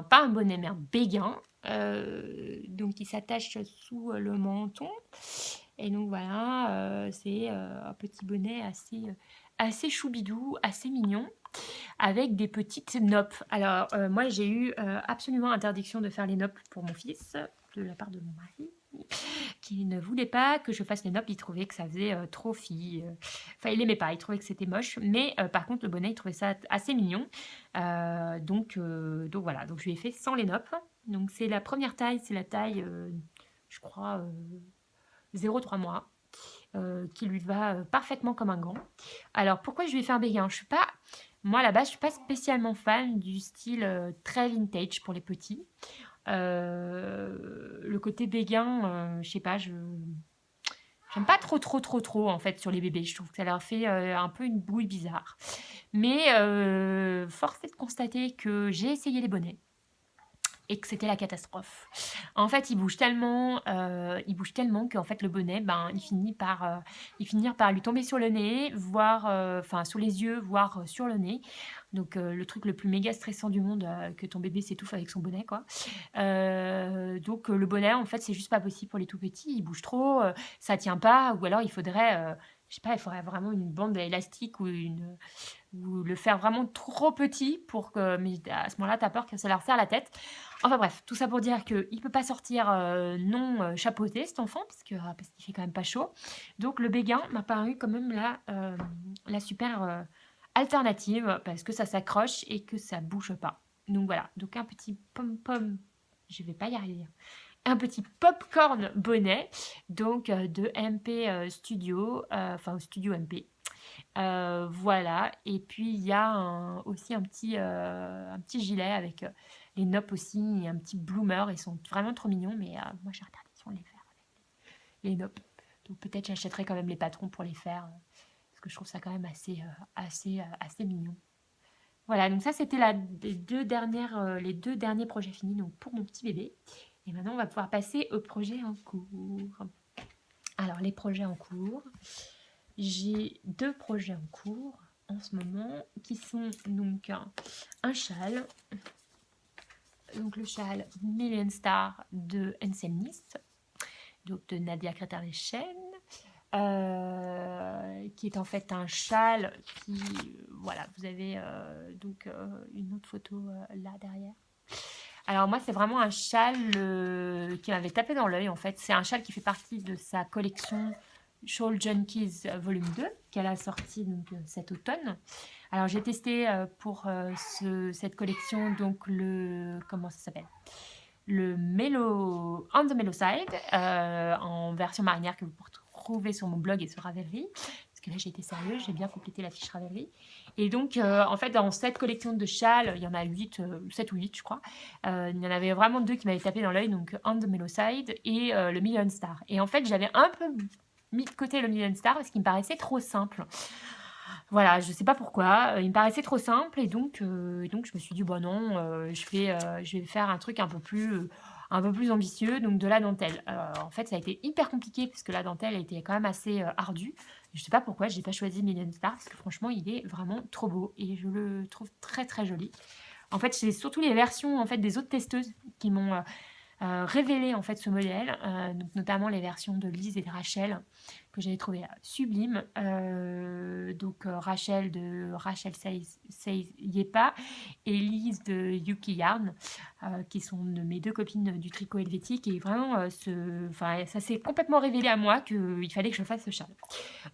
pas un bonnet mais un béguin, donc il s'attache sous le menton. Et donc voilà, c'est un petit bonnet assez choubidou, assez mignon, avec des petites noppes. Alors moi j'ai eu absolument interdiction de faire les noppes pour mon fils. de la part de mon mari, qui ne voulait pas que je fasse les nobles. Il trouvait que ça faisait trop fille. Enfin, il aimait pas, il trouvait que c'était moche. Mais par contre, le bonnet, il trouvait ça assez mignon. Donc voilà, donc je lui ai fait sans les nobles. Donc c'est la première taille, c'est la taille, je crois, 0,3 mois. Qui lui va parfaitement comme un gant. Alors pourquoi je lui ai fait un béguin? Je suis pas, moi à la base, je suis pas spécialement fan du style très vintage pour les petits. Le côté béguin, je sais pas, j'aime pas trop en fait sur les bébés. Je trouve que ça leur fait un peu une bouille bizarre. Mais force est de constater que j'ai essayé les bonnets et que c'était la catastrophe. En fait, il bouge tellement qu'en fait le bonnet, ben, il finit par lui tomber sur le nez, voire, enfin sur les yeux, voire sur le nez. Donc le truc le plus méga stressant du monde, que ton bébé s'étouffe avec son bonnet, quoi. Donc le bonnet, en fait, c'est juste pas possible pour les tout petits. Il bouge trop, ça tient pas, ou alors il faudrait, je sais pas, il faudrait vraiment une bande élastique ou le faire vraiment trop petit pour que, mais à ce moment-là, tu as peur que ça leur serre la tête. Enfin bref, tout ça pour dire qu'il ne peut pas sortir non chapeauté, cet enfant, parce qu'il fait quand même pas chaud. Donc le béguin m'a paru quand même la super alternative, parce que ça s'accroche et que ça bouge pas. Donc voilà, donc un petit pom-pom, je vais pas y arriver. Un petit popcorn bonnet, donc de MP Studio, enfin au Studio MP. Voilà, et puis il y a aussi un petit gilet avec les nops aussi, et un petit bloomer. Ils sont vraiment trop mignons, mais moi j'ai l'interdiction de les faire avec les nops. Donc peut-être j'achèterai quand même les patrons pour les faire, parce que je trouve ça quand même assez mignon. Voilà, donc ça c'était les deux derniers projets finis donc pour mon petit bébé. Et maintenant on va pouvoir passer aux projets en cours. Alors les projets en cours. J'ai deux projets en cours en ce moment qui sont donc un châle, donc le châle Million Star de Ensemnist, donc de Nadia Crétin-Lechen, qui est en fait un châle qui, voilà, vous avez donc une autre photo là derrière. Alors moi c'est vraiment un châle qui m'avait tapé dans l'œil en fait. C'est un châle qui fait partie de sa collection Shawl Junkies volume 2 qu'elle a sorti donc cet automne. Alors j'ai testé pour cette collection donc comment ça s'appelle, le Mellow on the Mellow Side en version marinière que vous pouvez retrouver sur mon blog et sur Ravelry. Parce que là j'ai été sérieuse, j'ai bien complété la fiche Ravelry. Et donc en fait dans cette collection de châles, il y en a 7 ou 8 je crois. Il y en avait vraiment deux qui m'avaient tapé dans l'œil, donc On the Mellow Side et le Million Star. Et en fait j'avais un peu mis de côté le Million Star parce qu'il me paraissait trop simple. Voilà, je sais pas pourquoi, il me paraissait trop simple et donc je me suis dit: «Bah non, je vais faire un truc un peu plus ambitieux», donc de la dentelle. En fait, ça a été hyper compliqué parce que la dentelle était quand même assez, ardue. Je sais pas pourquoi j'ai pas choisi Million Star parce que franchement, il est vraiment trop beau et je le trouve très, très joli. En fait, c'est surtout les versions, en fait, des autres testeuses qui m'ont, révélé en fait ce modèle, donc notamment les versions de Lise et de Rachel que j'avais trouvé sublime. Donc Rachel de Rachel Says Yepa et Lise de Yuki Yarn, qui sont mes deux copines du tricot helvétique. Et vraiment, ça s'est complètement révélé à moi qu'il fallait que je fasse ce châle.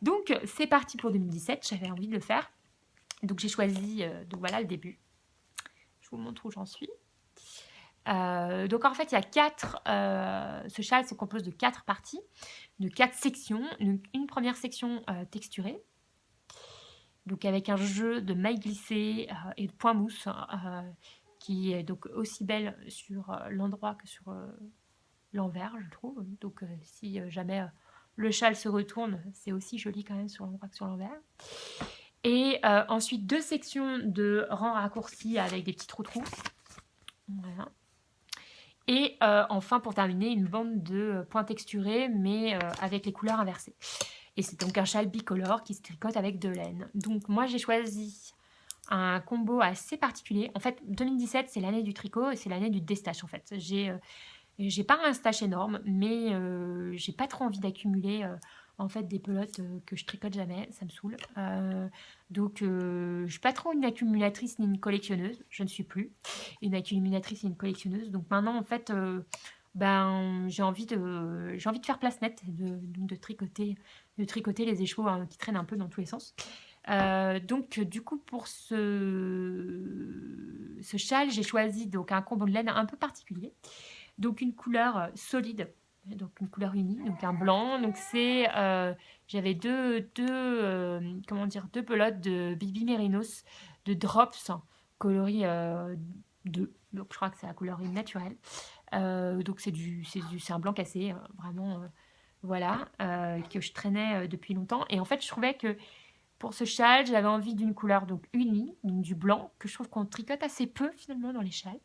Donc c'est parti pour 2017, j'avais envie de le faire. Donc j'ai choisi, donc voilà le début. Je vous montre où j'en suis. Donc en fait, il y a ce châle se compose de 4 parties, de 4 sections. Donc, une première section texturée, donc avec un jeu de mailles glissées et de points mousse, qui est donc aussi belle sur l'endroit que sur l'envers, je trouve. Donc si jamais le châle se retourne, c'est aussi joli quand même sur l'endroit que sur l'envers. Et ensuite 2 sections de rangs raccourcis avec des petits trous. Voilà. Et enfin, pour terminer, une bande de points texturés, mais avec les couleurs inversées. Et c'est donc un châle bicolore qui se tricote avec de laine. Donc moi, j'ai choisi un combo assez particulier. En fait, 2017, c'est l'année du tricot et c'est l'année du déstache, en fait. J'ai pas un stash énorme, mais j'ai pas trop envie d'accumuler en fait des pelotes que je tricote jamais, ça me saoule. Donc je suis pas trop une accumulatrice ni une collectionneuse, je ne suis plus une accumulatrice ni une collectionneuse. Donc maintenant en fait Ben, j'ai envie de faire place nette, donc de tricoter les écheveaux, hein, qui traînent un peu dans tous les sens. Donc du coup, pour ce châle, j'ai choisi donc un combo de laine un peu particulier. Donc une couleur, solide, donc une couleur unie, donc un blanc. Donc j'avais comment dire? 2 pelotes de Baby Mérinos de Drops coloris, 2. Donc je crois que c'est la couleur une naturelle. Donc c'est un blanc cassé, vraiment, voilà, que je traînais, depuis longtemps et en fait, je trouvais que pour ce châle, j'avais envie d'une couleur donc unie, donc du blanc, que je trouve qu'on tricote assez peu finalement dans les châles.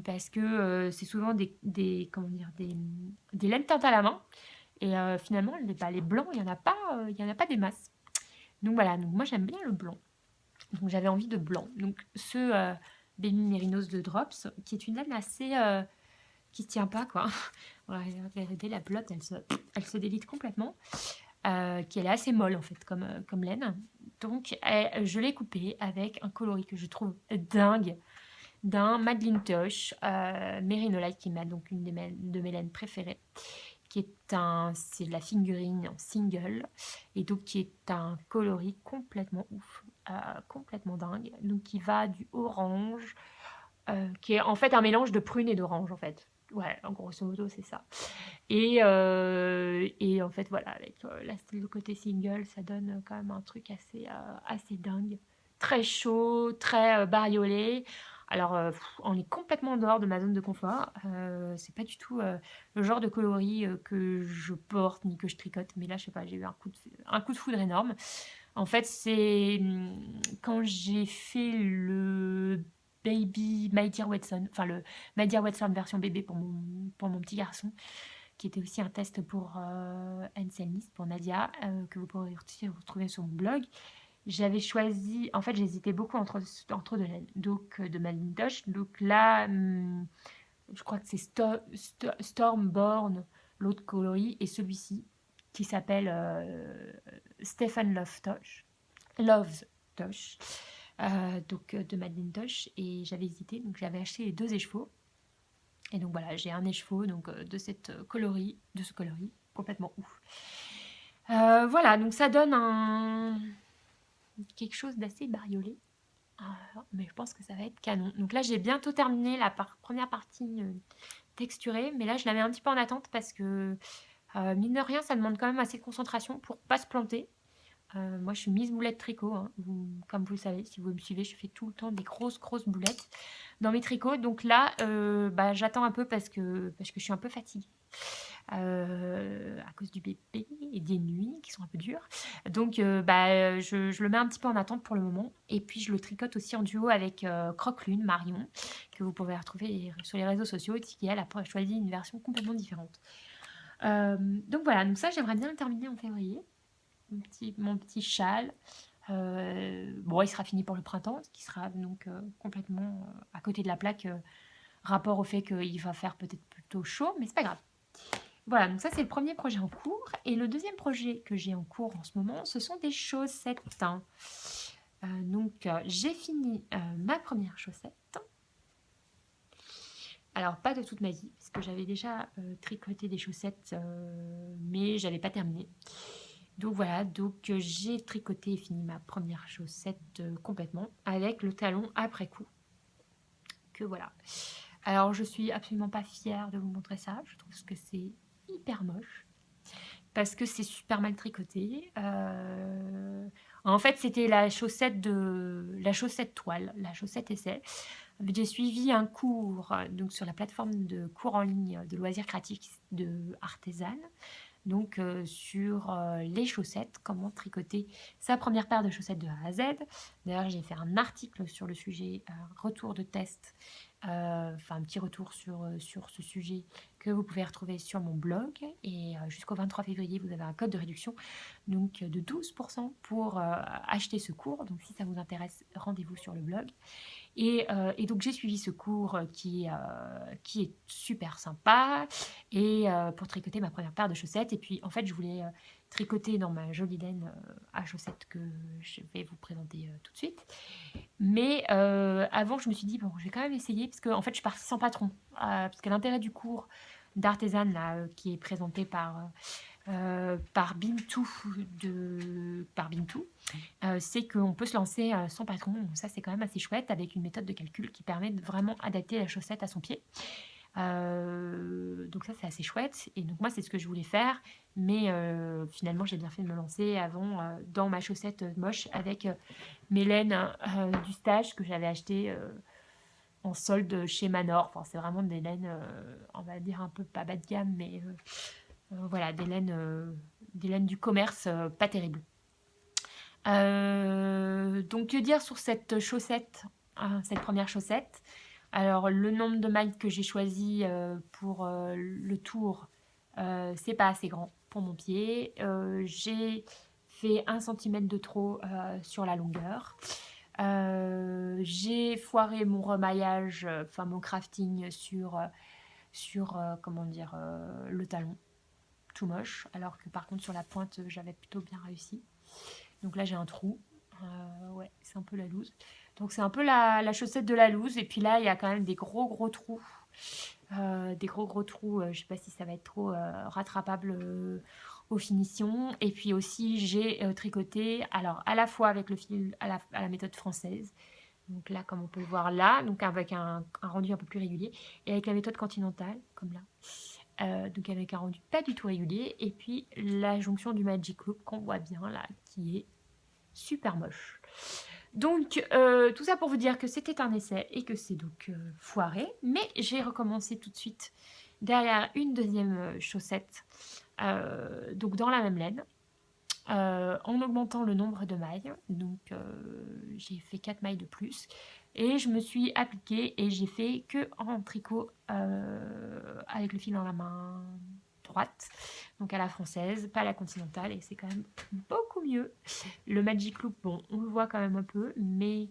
Parce que c'est souvent comment dire, des laines teintes à la main. Et finalement, les blancs, il y en a pas des masses. Donc voilà, donc moi j'aime bien le blanc. Donc j'avais envie de blanc. Donc Baby Mérinos de Drops, qui est une laine assez, qui se tient pas quoi. Voilà, regardez, la pelote, elle se délite complètement. Qui elle est assez molle en fait comme laine. Donc je l'ai coupée avec un coloris que je trouve dingue d'un Madeline Tosh Merinolite qui est donc une de mes laines préférées, c'est de la figurine en single et donc qui est un coloris complètement ouf, complètement dingue, donc qui va du orange, qui est en fait un mélange de prune et d'orange en fait. Ouais, en grosso modo c'est ça. Et en fait voilà, avec le côté single, ça donne quand même un truc assez dingue, très chaud, très bariolé. Alors, on est complètement en dehors de ma zone de confort. C'est pas du tout le genre de coloris que je porte ni que je tricote. Mais là, je sais pas, j'ai eu un coup de foudre énorme. En fait, c'est quand j'ai fait le Baby My Dear Watson, enfin le My Dear Watson version bébé pour mon petit garçon, qui était aussi un test pour Anselmis, pour Nadia, que vous pourrez aussi retrouver sur mon blog. J'avais choisi, en fait, j'hésitais beaucoup entre deux laines, donc de Malintosh. Donc là, je crois que c'est Stormborn, l'autre coloris, et celui-ci qui s'appelle Stephen Loves Tosh, donc de Malintosh. Et j'avais hésité, donc j'avais acheté les deux écheveaux. Et donc voilà, j'ai un écheveau donc, de ce coloris, complètement ouf. Voilà, donc ça donne quelque chose d'assez bariolé. Mais je pense que ça va être canon. Donc là, j'ai bientôt terminé la première partie texturée, mais là, je la mets un petit peu en attente parce que, mine de rien, ça demande quand même assez de concentration pour pas se planter. Moi, je suis mise boulette tricot, hein. Comme vous le savez, si vous me suivez, je fais tout le temps des grosses, grosses boulettes dans mes tricots. Donc là, bah, j'attends un peu parce que je suis un peu fatiguée. À cause du bébé et des nuits qui sont un peu dures. Donc, bah, je le mets un petit peu en attente pour le moment. Et puis, je le tricote aussi en duo avec Croque-Lune, Marion, que vous pouvez retrouver sur les réseaux sociaux et qui, elle, a choisi une version complètement différente. Donc voilà, donc ça, j'aimerais bien le terminer en février. Mon petit châle. Bon, il sera fini pour le printemps, ce qui sera donc complètement à côté de la plaque, rapport au fait qu'il va faire peut-être plutôt chaud, mais c'est pas grave. Voilà, donc ça c'est le premier projet en cours. Et le deuxième projet que j'ai en cours en ce moment, ce sont des chaussettes. Donc j'ai fini ma première chaussette. Alors pas de toute ma vie, parce que j'avais déjà tricoté des chaussettes, mais j'avais pas terminé. Donc voilà, donc j'ai tricoté et fini ma première chaussette complètement avec le talon après coup. Que voilà. Alors je suis absolument pas fière de vous montrer ça. Je trouve que c'est hyper moche parce que c'est super mal tricoté. En fait, c'était la chaussette toile, la chaussette essai. J'ai suivi un cours donc sur la plateforme de cours en ligne de loisirs créatifs de Artesane, donc sur les chaussettes, comment tricoter sa première paire de chaussettes de A à Z. D'ailleurs, j'ai fait un article sur le sujet, retour de test, enfin un petit retour sur ce sujet que vous pouvez retrouver sur mon blog. Et jusqu'au 23 février, vous avez un code de réduction donc de 12% pour acheter ce cours. Donc si ça vous intéresse, rendez-vous sur le blog. Et donc j'ai suivi ce cours qui est super sympa et pour tricoter ma première paire de chaussettes. Et puis en fait je voulais tricoter dans ma jolie laine à chaussettes que je vais vous présenter tout de suite. Mais avant je me suis dit bon je vais quand même essayer parce que en fait je suis partie sans patron. Parce que l'intérêt du cours d'artisanat là, qui est présenté par Bintou, c'est qu'on peut se lancer sans patron. Donc ça, c'est quand même assez chouette avec une méthode de calcul qui permet de vraiment adapter la chaussette à son pied. Donc ça, c'est assez chouette. Et donc moi, c'est ce que je voulais faire. Mais finalement, j'ai bien fait de me lancer avant dans ma chaussette moche avec mes laines du stage que j'avais acheté en solde chez Manor. Enfin, c'est vraiment des laines, on va dire un peu pas bas de gamme, mais voilà, des laines du commerce pas terribles. Donc, que dire sur cette chaussette, cette première chaussette? Alors, le nombre de mailles que j'ai choisi pour le tour, c'est pas assez grand pour mon pied. J'ai fait 1 cm de trop sur la longueur. J'ai foiré mon remaillage, enfin mon crafting sur comment dire, le talon, tout moche, alors que par contre sur la pointe j'avais plutôt bien réussi. Donc là j'ai un trou, ouais c'est un peu la loose. Donc c'est un peu la chaussette de la loose. Et puis là il y a quand même des gros trous, je sais pas si ça va être trop rattrapable aux finitions. Et puis aussi j'ai tricoté alors à la fois avec le fil à la méthode française, donc là comme on peut le voir là, donc avec un rendu un peu plus régulier, et avec la méthode continentale comme là. Donc avec un rendu pas du tout régulier, et puis la jonction du Magic Loop qu'on voit bien là, qui est super moche. Donc tout ça pour vous dire que c'était un essai et que c'est donc foiré, mais j'ai recommencé tout de suite derrière une deuxième chaussette, donc dans la même laine, en augmentant le nombre de mailles. Donc j'ai fait 4 mailles de plus et je me suis appliquée et j'ai fait que en tricot avec le fil dans la main droite, donc à la française, pas à la continentale, et c'est quand même beaucoup mieux. Le Magic Loop, bon, on le voit quand même un peu, mais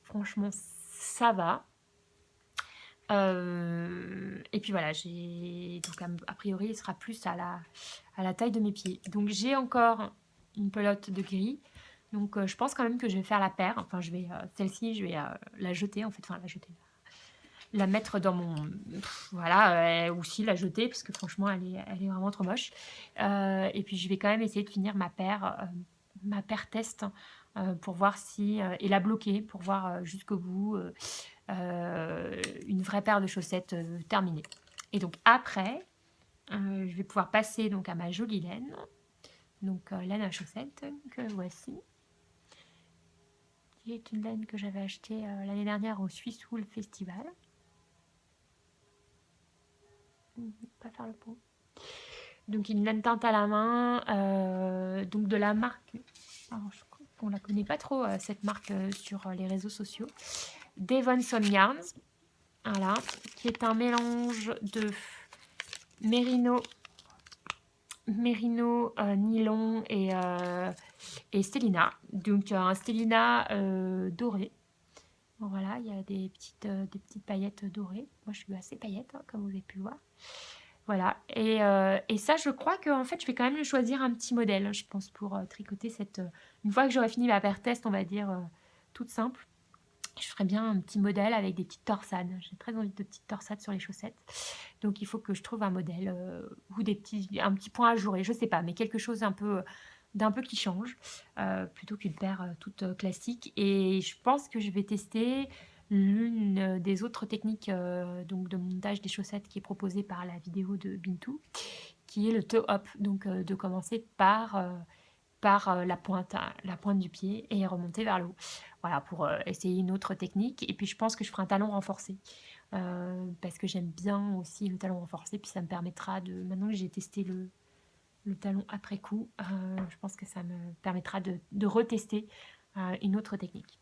franchement ça va. Et puis voilà, donc a priori il sera plus à la taille de mes pieds. Donc j'ai encore une pelote de gris, donc je pense quand même que je vais faire la paire. Enfin celle-ci je vais la jeter en fait, enfin la jeter, la mettre dans mon, voilà, ou si la jeter parce que franchement elle est vraiment trop moche. Et puis je vais quand même essayer de finir ma paire test pour voir si et la bloquer pour voir jusqu'au bout une vraie paire de chaussettes terminée. Et donc après je vais pouvoir passer donc à ma jolie laine, donc laine à chaussettes que voici, qui est une laine que j'avais achetée l'année dernière au Swiss Wool Festival. Pas faire le pot. Donc une laine teinte à la main, donc de la marque, alors je crois qu'on la connaît pas trop cette marque sur les réseaux sociaux, Devonson Yarns, voilà, qui est un mélange de mérino, nylon et stélina. Donc un stélina doré. Bon, voilà, il y a des petites paillettes dorées. Moi, je suis assez paillette, hein, comme vous avez pu le voir. Voilà. Et ça, je crois que en fait, je vais quand même choisir un petit modèle, je pense, pour tricoter cette. Une fois que j'aurai fini ma paire test, on va dire toute simple, je ferai bien un petit modèle avec des petites torsades. J'ai très envie de petites torsades sur les chaussettes. Donc, il faut que je trouve un modèle ou un petit point ajouré, je sais pas, mais quelque chose d'un peu qui change, plutôt qu'une paire toute classique. Et je pense que je vais tester l'une des autres techniques donc de montage des chaussettes qui est proposée par la vidéo de Bintou, qui est le toe up. Donc, de commencer par la pointe du pied et remonter vers le haut. Voilà, pour essayer une autre technique. Et puis je pense que je ferai un talon renforcé. Parce que j'aime bien aussi le talon renforcé. Puis ça me permettra de... Maintenant que j'ai testé le talon après coup, je pense que ça me permettra de retester une autre technique.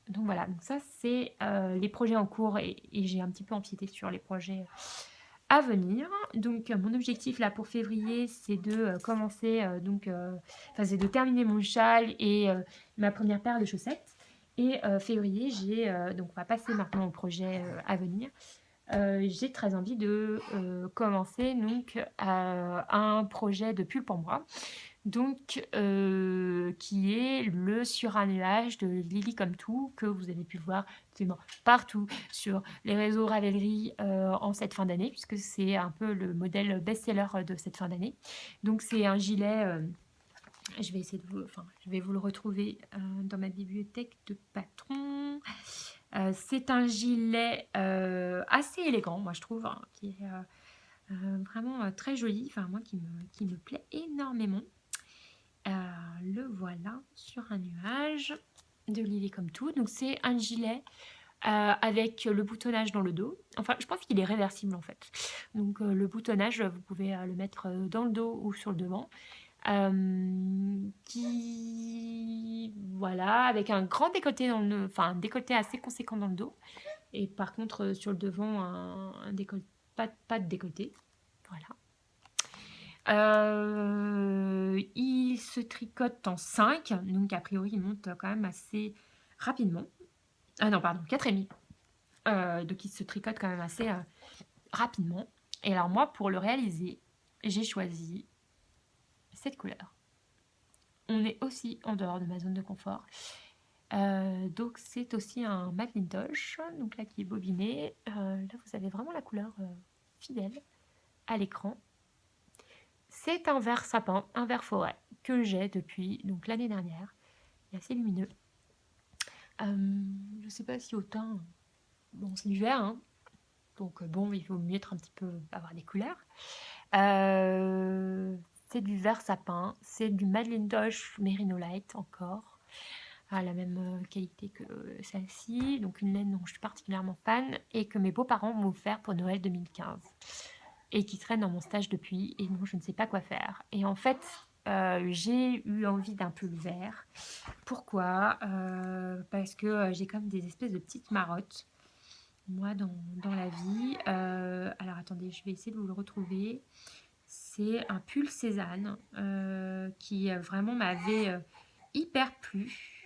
Donc voilà, donc ça c'est les projets en cours et j'ai un petit peu empiété sur les projets à venir. Donc mon objectif là pour février, c'est de commencer c'est de terminer mon châle et ma première paire de chaussettes. Et février, donc on va passer maintenant au projet à venir. J'ai très envie de commencer donc un projet de pull pour moi, donc qui est le Sur un nuage de Lily comme tout, que vous avez pu voir absolument partout sur les réseaux Ravelry en cette fin d'année, puisque c'est un peu le modèle best-seller de cette fin d'année. Donc c'est un gilet, je vais essayer de vous, enfin, je vais vous le retrouver dans ma bibliothèque de patron. C'est un gilet assez élégant, moi je trouve, hein, qui est vraiment très joli, enfin moi qui me plaît énormément. Euh, le voilà sur un nuage de Lily comme tout. Donc c'est un gilet avec le boutonnage dans le dos. Enfin, je pense qu'il est réversible en fait. Donc le boutonnage, vous pouvez le mettre dans le dos ou sur le devant. Qui voilà, avec un grand décolleté enfin un décolleté assez conséquent dans le dos, et par contre sur le devant un décolleté, pas de décolleté, voilà. Il se tricote en 5, donc a priori il monte quand même assez rapidement. Ah non, pardon, 4,5. Donc il se tricote quand même assez rapidement. Et alors moi, pour le réaliser, j'ai choisi cette couleur. On est aussi en dehors de ma zone de confort. Donc c'est aussi un Macintosh, donc là qui est bobiné. Là vous avez vraiment la couleur fidèle à l'écran. C'est un vert sapin, un vert forêt que j'ai depuis donc l'année dernière. Il est assez lumineux. Je ne sais pas si autant. Bon, c'est du vert, hein, donc bon, il vaut mieux être un petit peu avoir des couleurs. C'est du vert sapin, c'est du Macintosh Merino Light encore, à la même qualité que celle-ci, donc une laine dont je suis particulièrement fan et que mes beaux-parents m'ont offert pour Noël 2015 et qui traîne dans mon stage depuis et dont je ne sais pas quoi faire. Et en fait, j'ai eu envie d'un pull vert. Pourquoi Parce que j'ai comme des espèces de petites marottes, moi, dans la vie. Alors attendez, je vais essayer de vous le retrouver. C'est un pull Cézanne qui vraiment m'avait hyper plu.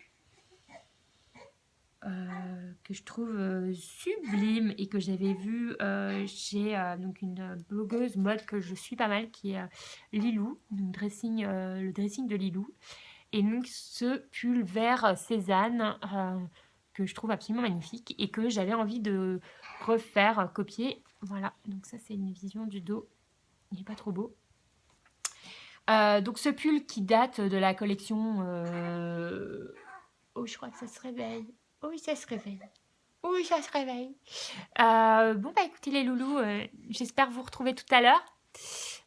Que je trouve sublime et que j'avais vu chez donc une blogueuse mode que je suis pas mal, qui est Lilou, donc le dressing de Lilou. Et donc ce pull vert Cézanne que je trouve absolument magnifique et que j'avais envie de refaire, copier. Voilà, donc ça c'est une vision du dos, il n'est pas trop beau. Donc ce pull qui date de la collection... Oh, je crois que ça se réveille. Oh oui, ça se réveille. Oui, ça se réveille. Bon, bah écoutez les loulous, j'espère vous retrouver tout à l'heure.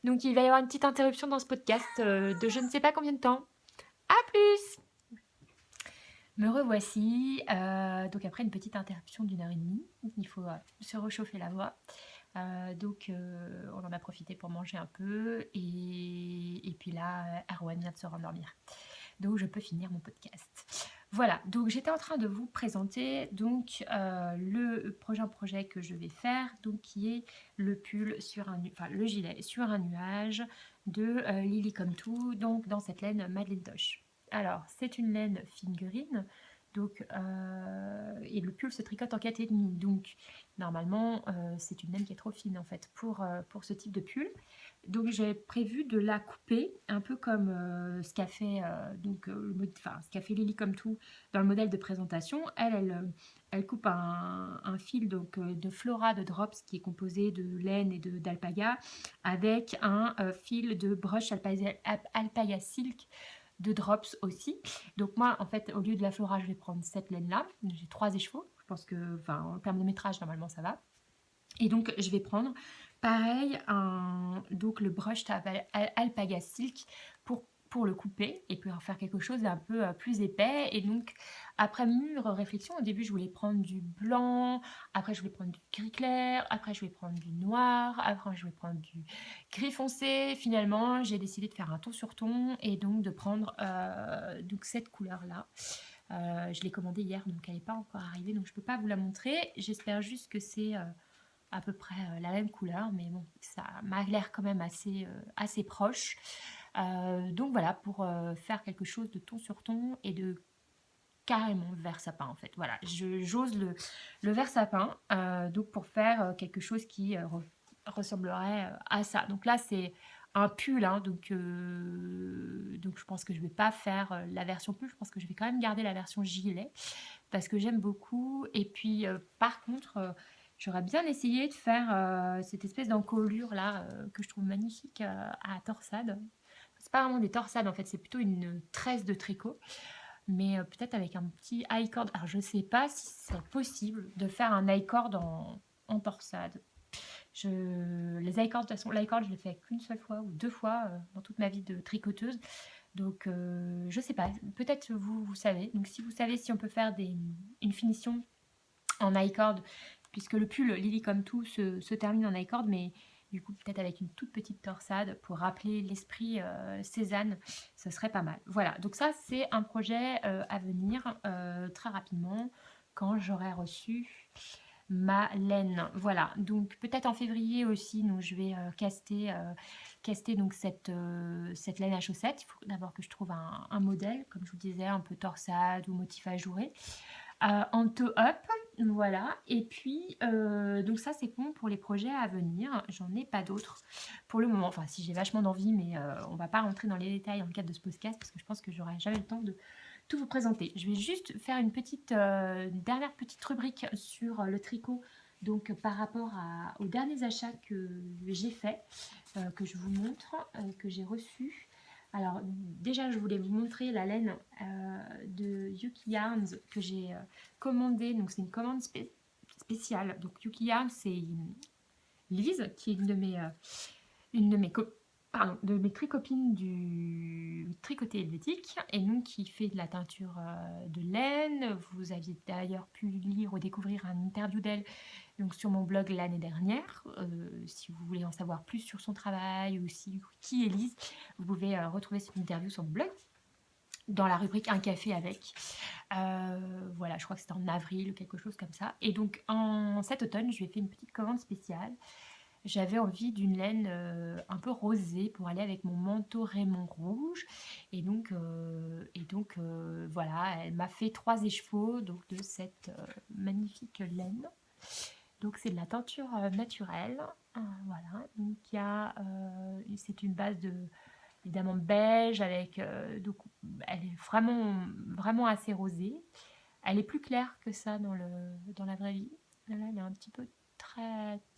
Donc il va y avoir une petite interruption dans ce podcast de je ne sais pas combien de temps. À plus. Me revoici. Donc après une petite interruption d'1 heure et demie, il faut se réchauffer la voix. Donc on en a profité pour manger un peu et puis là, Erwan vient de se rendormir. Donc je peux finir mon podcast. Voilà, donc j'étais en train de vous présenter donc le projet que je vais faire, donc qui est le pull le gilet sur un nuage de Lily Come To, donc dans cette laine Macintosh. Alors c'est une laine figurine, donc et le pull se tricote en 4,5, donc normalement c'est une laine qui est trop fine en fait pour ce type de pull. Donc j'ai prévu de la couper un peu comme ce qu'a fait ce qu'a fait Lily Comme Tout dans le modèle de présentation. Elle coupe un fil donc de Flora de Drops qui est composé de laine et d'alpaga avec un fil de brush alpaga silk de Drops aussi. Donc moi en fait au lieu de la Flora je vais prendre cette laine là. J'ai 3 écheveaux. Je pense que en termes de métrage normalement ça va. Et donc, je vais prendre, pareil, donc le brush Alpaga Silk pour le couper et pour faire quelque chose d'un peu plus épais. Et donc, après mûre réflexion, au début, je voulais prendre du blanc, après, je voulais prendre du gris clair, après, je voulais prendre du noir, après, je voulais prendre du gris foncé. Finalement, j'ai décidé de faire un ton sur ton et donc de prendre donc cette couleur-là. Je l'ai commandée hier, donc elle n'est pas encore arrivée, donc je ne peux pas vous la montrer. J'espère juste que c'est à peu près la même couleur, mais bon, ça m'a l'air quand même assez proche. Donc voilà, pour faire quelque chose de ton sur ton et de carrément vert sapin en fait. Voilà, j'ose le vert sapin, donc pour faire quelque chose qui ressemblerait à ça. Donc là, c'est un pull, hein, donc je pense que je vais pas faire la version pull, je pense que je vais quand même garder la version gilet parce que j'aime beaucoup. Et puis, par contre, j'aurais bien essayé de faire cette espèce d'encolure là que je trouve magnifique à torsade. C'est pas vraiment des torsades en fait, c'est plutôt une tresse de tricot, mais peut-être avec un petit high-cord. Alors je sais pas si c'est possible de faire un high-cord en torsade. Les high-cords, de toute façon, l'high-cord je l'ai fait qu'une seule fois ou deux fois dans toute ma vie de tricoteuse. Donc je sais pas, peut-être vous savez. Donc si vous savez si on peut faire une finition en high-cord, puisque le pull Lily comme tout se termine en high-cord, mais du coup peut-être avec une toute petite torsade pour rappeler l'esprit Cézanne, ce serait pas mal. Voilà, donc ça c'est un projet à venir très rapidement quand j'aurai reçu ma laine. Voilà, donc peut-être en février aussi, donc je vais caster donc cette laine à chaussettes. Il faut d'abord que je trouve un modèle, comme je vous disais, un peu torsade ou motif ajouré. En toe-up, voilà. Et puis, donc ça, c'est bon pour les projets à venir. J'en ai pas d'autres pour le moment. Enfin, si j'ai vachement d'envie, mais on va pas rentrer dans les détails dans le cadre de ce podcast parce que je pense que j'aurai jamais le temps de tout vous présenter. Je vais juste faire une dernière petite rubrique sur le tricot. Donc, par rapport aux derniers achats que j'ai faits, que je vous montre, que j'ai reçus. Alors déjà, je voulais vous montrer la laine de Yuki Yarns que j'ai commandée. Donc c'est une commande spéciale. Donc Yuki Yarns, c'est Lise, qui est une de mes, de mes tricopines du tricoté helvétique et donc qui fait de la teinture de laine. Vous aviez d'ailleurs pu lire ou découvrir un interview d'elle donc sur mon blog l'année dernière. Si vous voulez en savoir plus sur son travail ou qui est Lise, vous pouvez retrouver cette interview sur mon blog dans la rubrique Un café avec. Voilà, je crois que c'était en avril ou quelque chose comme ça. Et donc cet automne, je lui ai fait une petite commande spéciale. J'avais envie d'une laine un peu rosée pour aller avec mon manteau Raymond rouge. Et donc, voilà, elle m'a fait 3 écheveaux donc, de cette magnifique laine. Donc c'est de la teinture naturelle. Voilà, donc c'est une base de évidemment beige avec donc elle est vraiment assez rosée. Elle est plus claire que ça dans la vraie vie. Là, elle est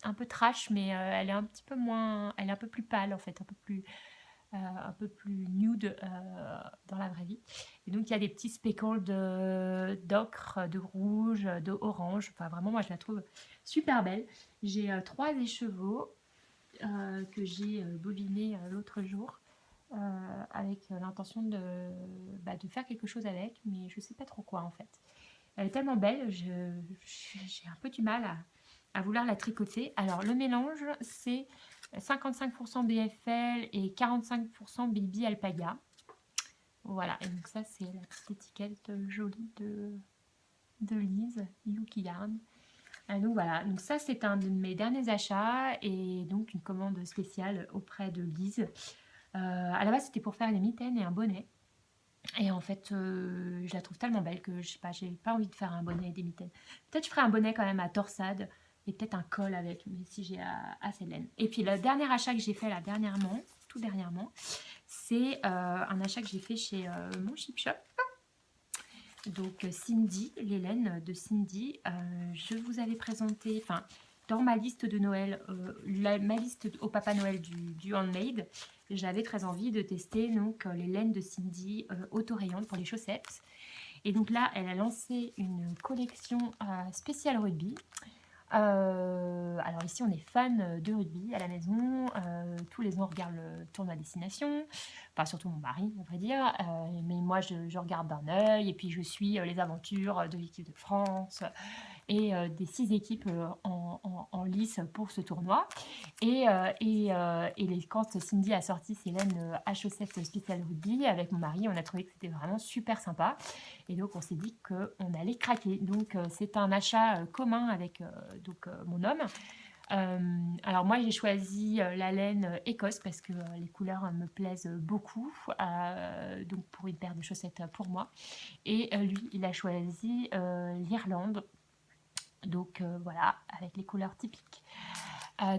un peu trash, mais elle est un petit peu moins, elle est un peu plus pâle en fait, un peu plus nude dans la vraie vie. Et donc il y a des petits speckles d'ocre, de rouge, de orange. Enfin vraiment, moi je la trouve super belle. J'ai 3 écheveaux que j'ai bobiné l'autre jour avec l'intention de faire quelque chose avec, mais je sais pas trop quoi en fait. Elle est tellement belle, j'ai un peu du mal à vouloir la tricoter. Alors le mélange, c'est 55% BFL et 45% Baby Alpaga. Voilà, et donc ça c'est la petite étiquette jolie de Lise, Yuki Yarn. Donc voilà, donc ça c'est un de mes derniers achats et donc une commande spéciale auprès de Lise. À la base c'était pour faire des mitaines et un bonnet. Et en fait, je la trouve tellement belle que je sais pas, j'ai pas envie de faire un bonnet et des mitaines. Peut-être je ferai un bonnet quand même à torsade et peut-être un col avec, mais si j'ai assez de laine. Et puis le dernier achat que j'ai fait là dernièrement, tout dernièrement, c'est un achat que j'ai fait chez mon Chip Shop. Donc Cindy, les laines de Cindy, je vous avais présenté, enfin dans ma liste de Noël, ma liste au Papa Noël du handmade, j'avais très envie de tester donc les laines de Cindy autorayantes pour les chaussettes. Et donc là, elle a lancé une collection spéciale rugby. Alors ici, on est fan de rugby à la maison. Tous les ans, on regarde le tournoi Destination. Enfin, surtout mon mari, on va dire. Mais moi, je regarde d'un œil. Et puis, je suis les aventures de l'équipe de France et des 6 équipes en lice pour ce tournoi. Quand Cindy a sorti ses laines à chaussettes spéciales rugby, avec mon mari, on a trouvé que c'était vraiment super sympa. Et donc, on s'est dit qu'on allait craquer. Donc, c'est un achat commun avec mon homme. Alors moi, j'ai choisi, la laine, écosse parce que, les couleurs, me plaisent, beaucoup, donc pour une paire de chaussettes, pour moi et lui, il a choisi, l'Irlande, donc voilà, avec les couleurs typiques.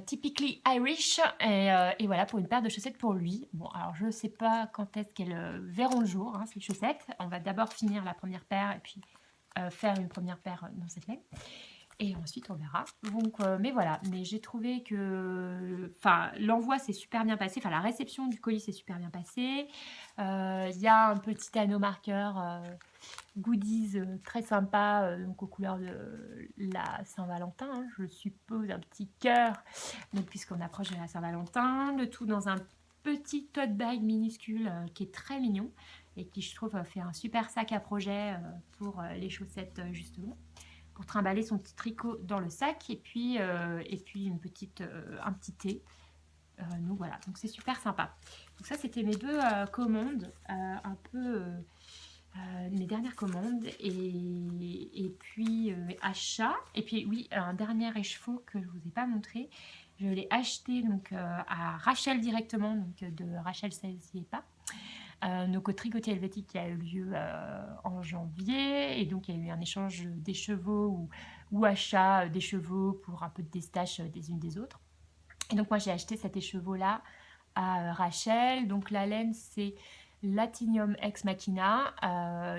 Typically Irish et voilà pour une paire de chaussettes pour lui. Bon alors je sais pas quand est-ce qu'elles, verront le jour, hein, ces chaussettes. On va d'abord finir la première paire et puis, faire une première paire, dans cette laine et ensuite on verra. Donc mais voilà, mais j'ai trouvé que enfin l'envoi s'est super bien passé, enfin la réception du colis s'est super bien passée. Il y a un petit anneau marqueur, goodies très sympa, donc aux couleurs de la Saint-Valentin, hein, je suppose, un petit cœur, donc puisqu'on approche de la Saint-Valentin, le tout dans un petit tote bag minuscule qui est très mignon et qui, je trouve, fait un super sac à projet pour les chaussettes, justement, pour trimballer son petit tricot dans le sac et puis une petite, un petit thé. Donc voilà, donc c'est super sympa. Donc ça, c'était mes deux commandes, un peu mes dernières commandes et puis achats. Et puis oui, un dernier écheveau que je vous ai pas montré. Je l'ai acheté donc à Rachel directement, donc de Rachel Saisier pas. Donc au tricotier helvétique qui a eu lieu en janvier et donc il y a eu un échange d'écheveaux ou achat d'écheveaux pour un peu de testache des unes des autres. Et donc moi j'ai acheté cet écheveau là à Rachel. Donc la laine c'est Latinium Ex Machina.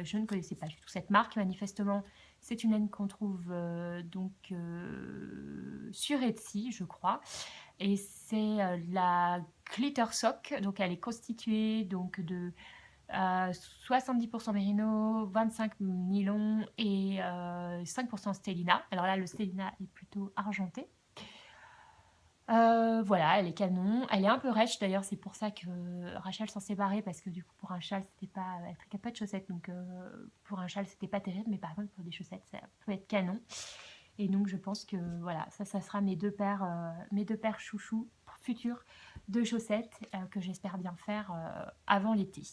Je ne connaissais pas du tout cette marque. Manifestement, c'est une laine qu'on trouve donc sur Etsy, je crois. Et c'est la Glitter Sock. Donc elle est constituée donc de 70% mérino, 25 nylon et 5% stélina. Alors là, le stélina est plutôt argenté. Voilà, elle est canon. Elle est un peu rêche d'ailleurs, c'est pour ça que Rachel s'en séparait parce que du coup pour un châle c'était pas, elle tricote pas de chaussettes donc pour un châle c'était pas terrible, mais par contre pour des chaussettes ça peut être canon. Et donc je pense que voilà, ça sera mes deux paires chouchous futures de chaussettes que j'espère bien faire avant l'été.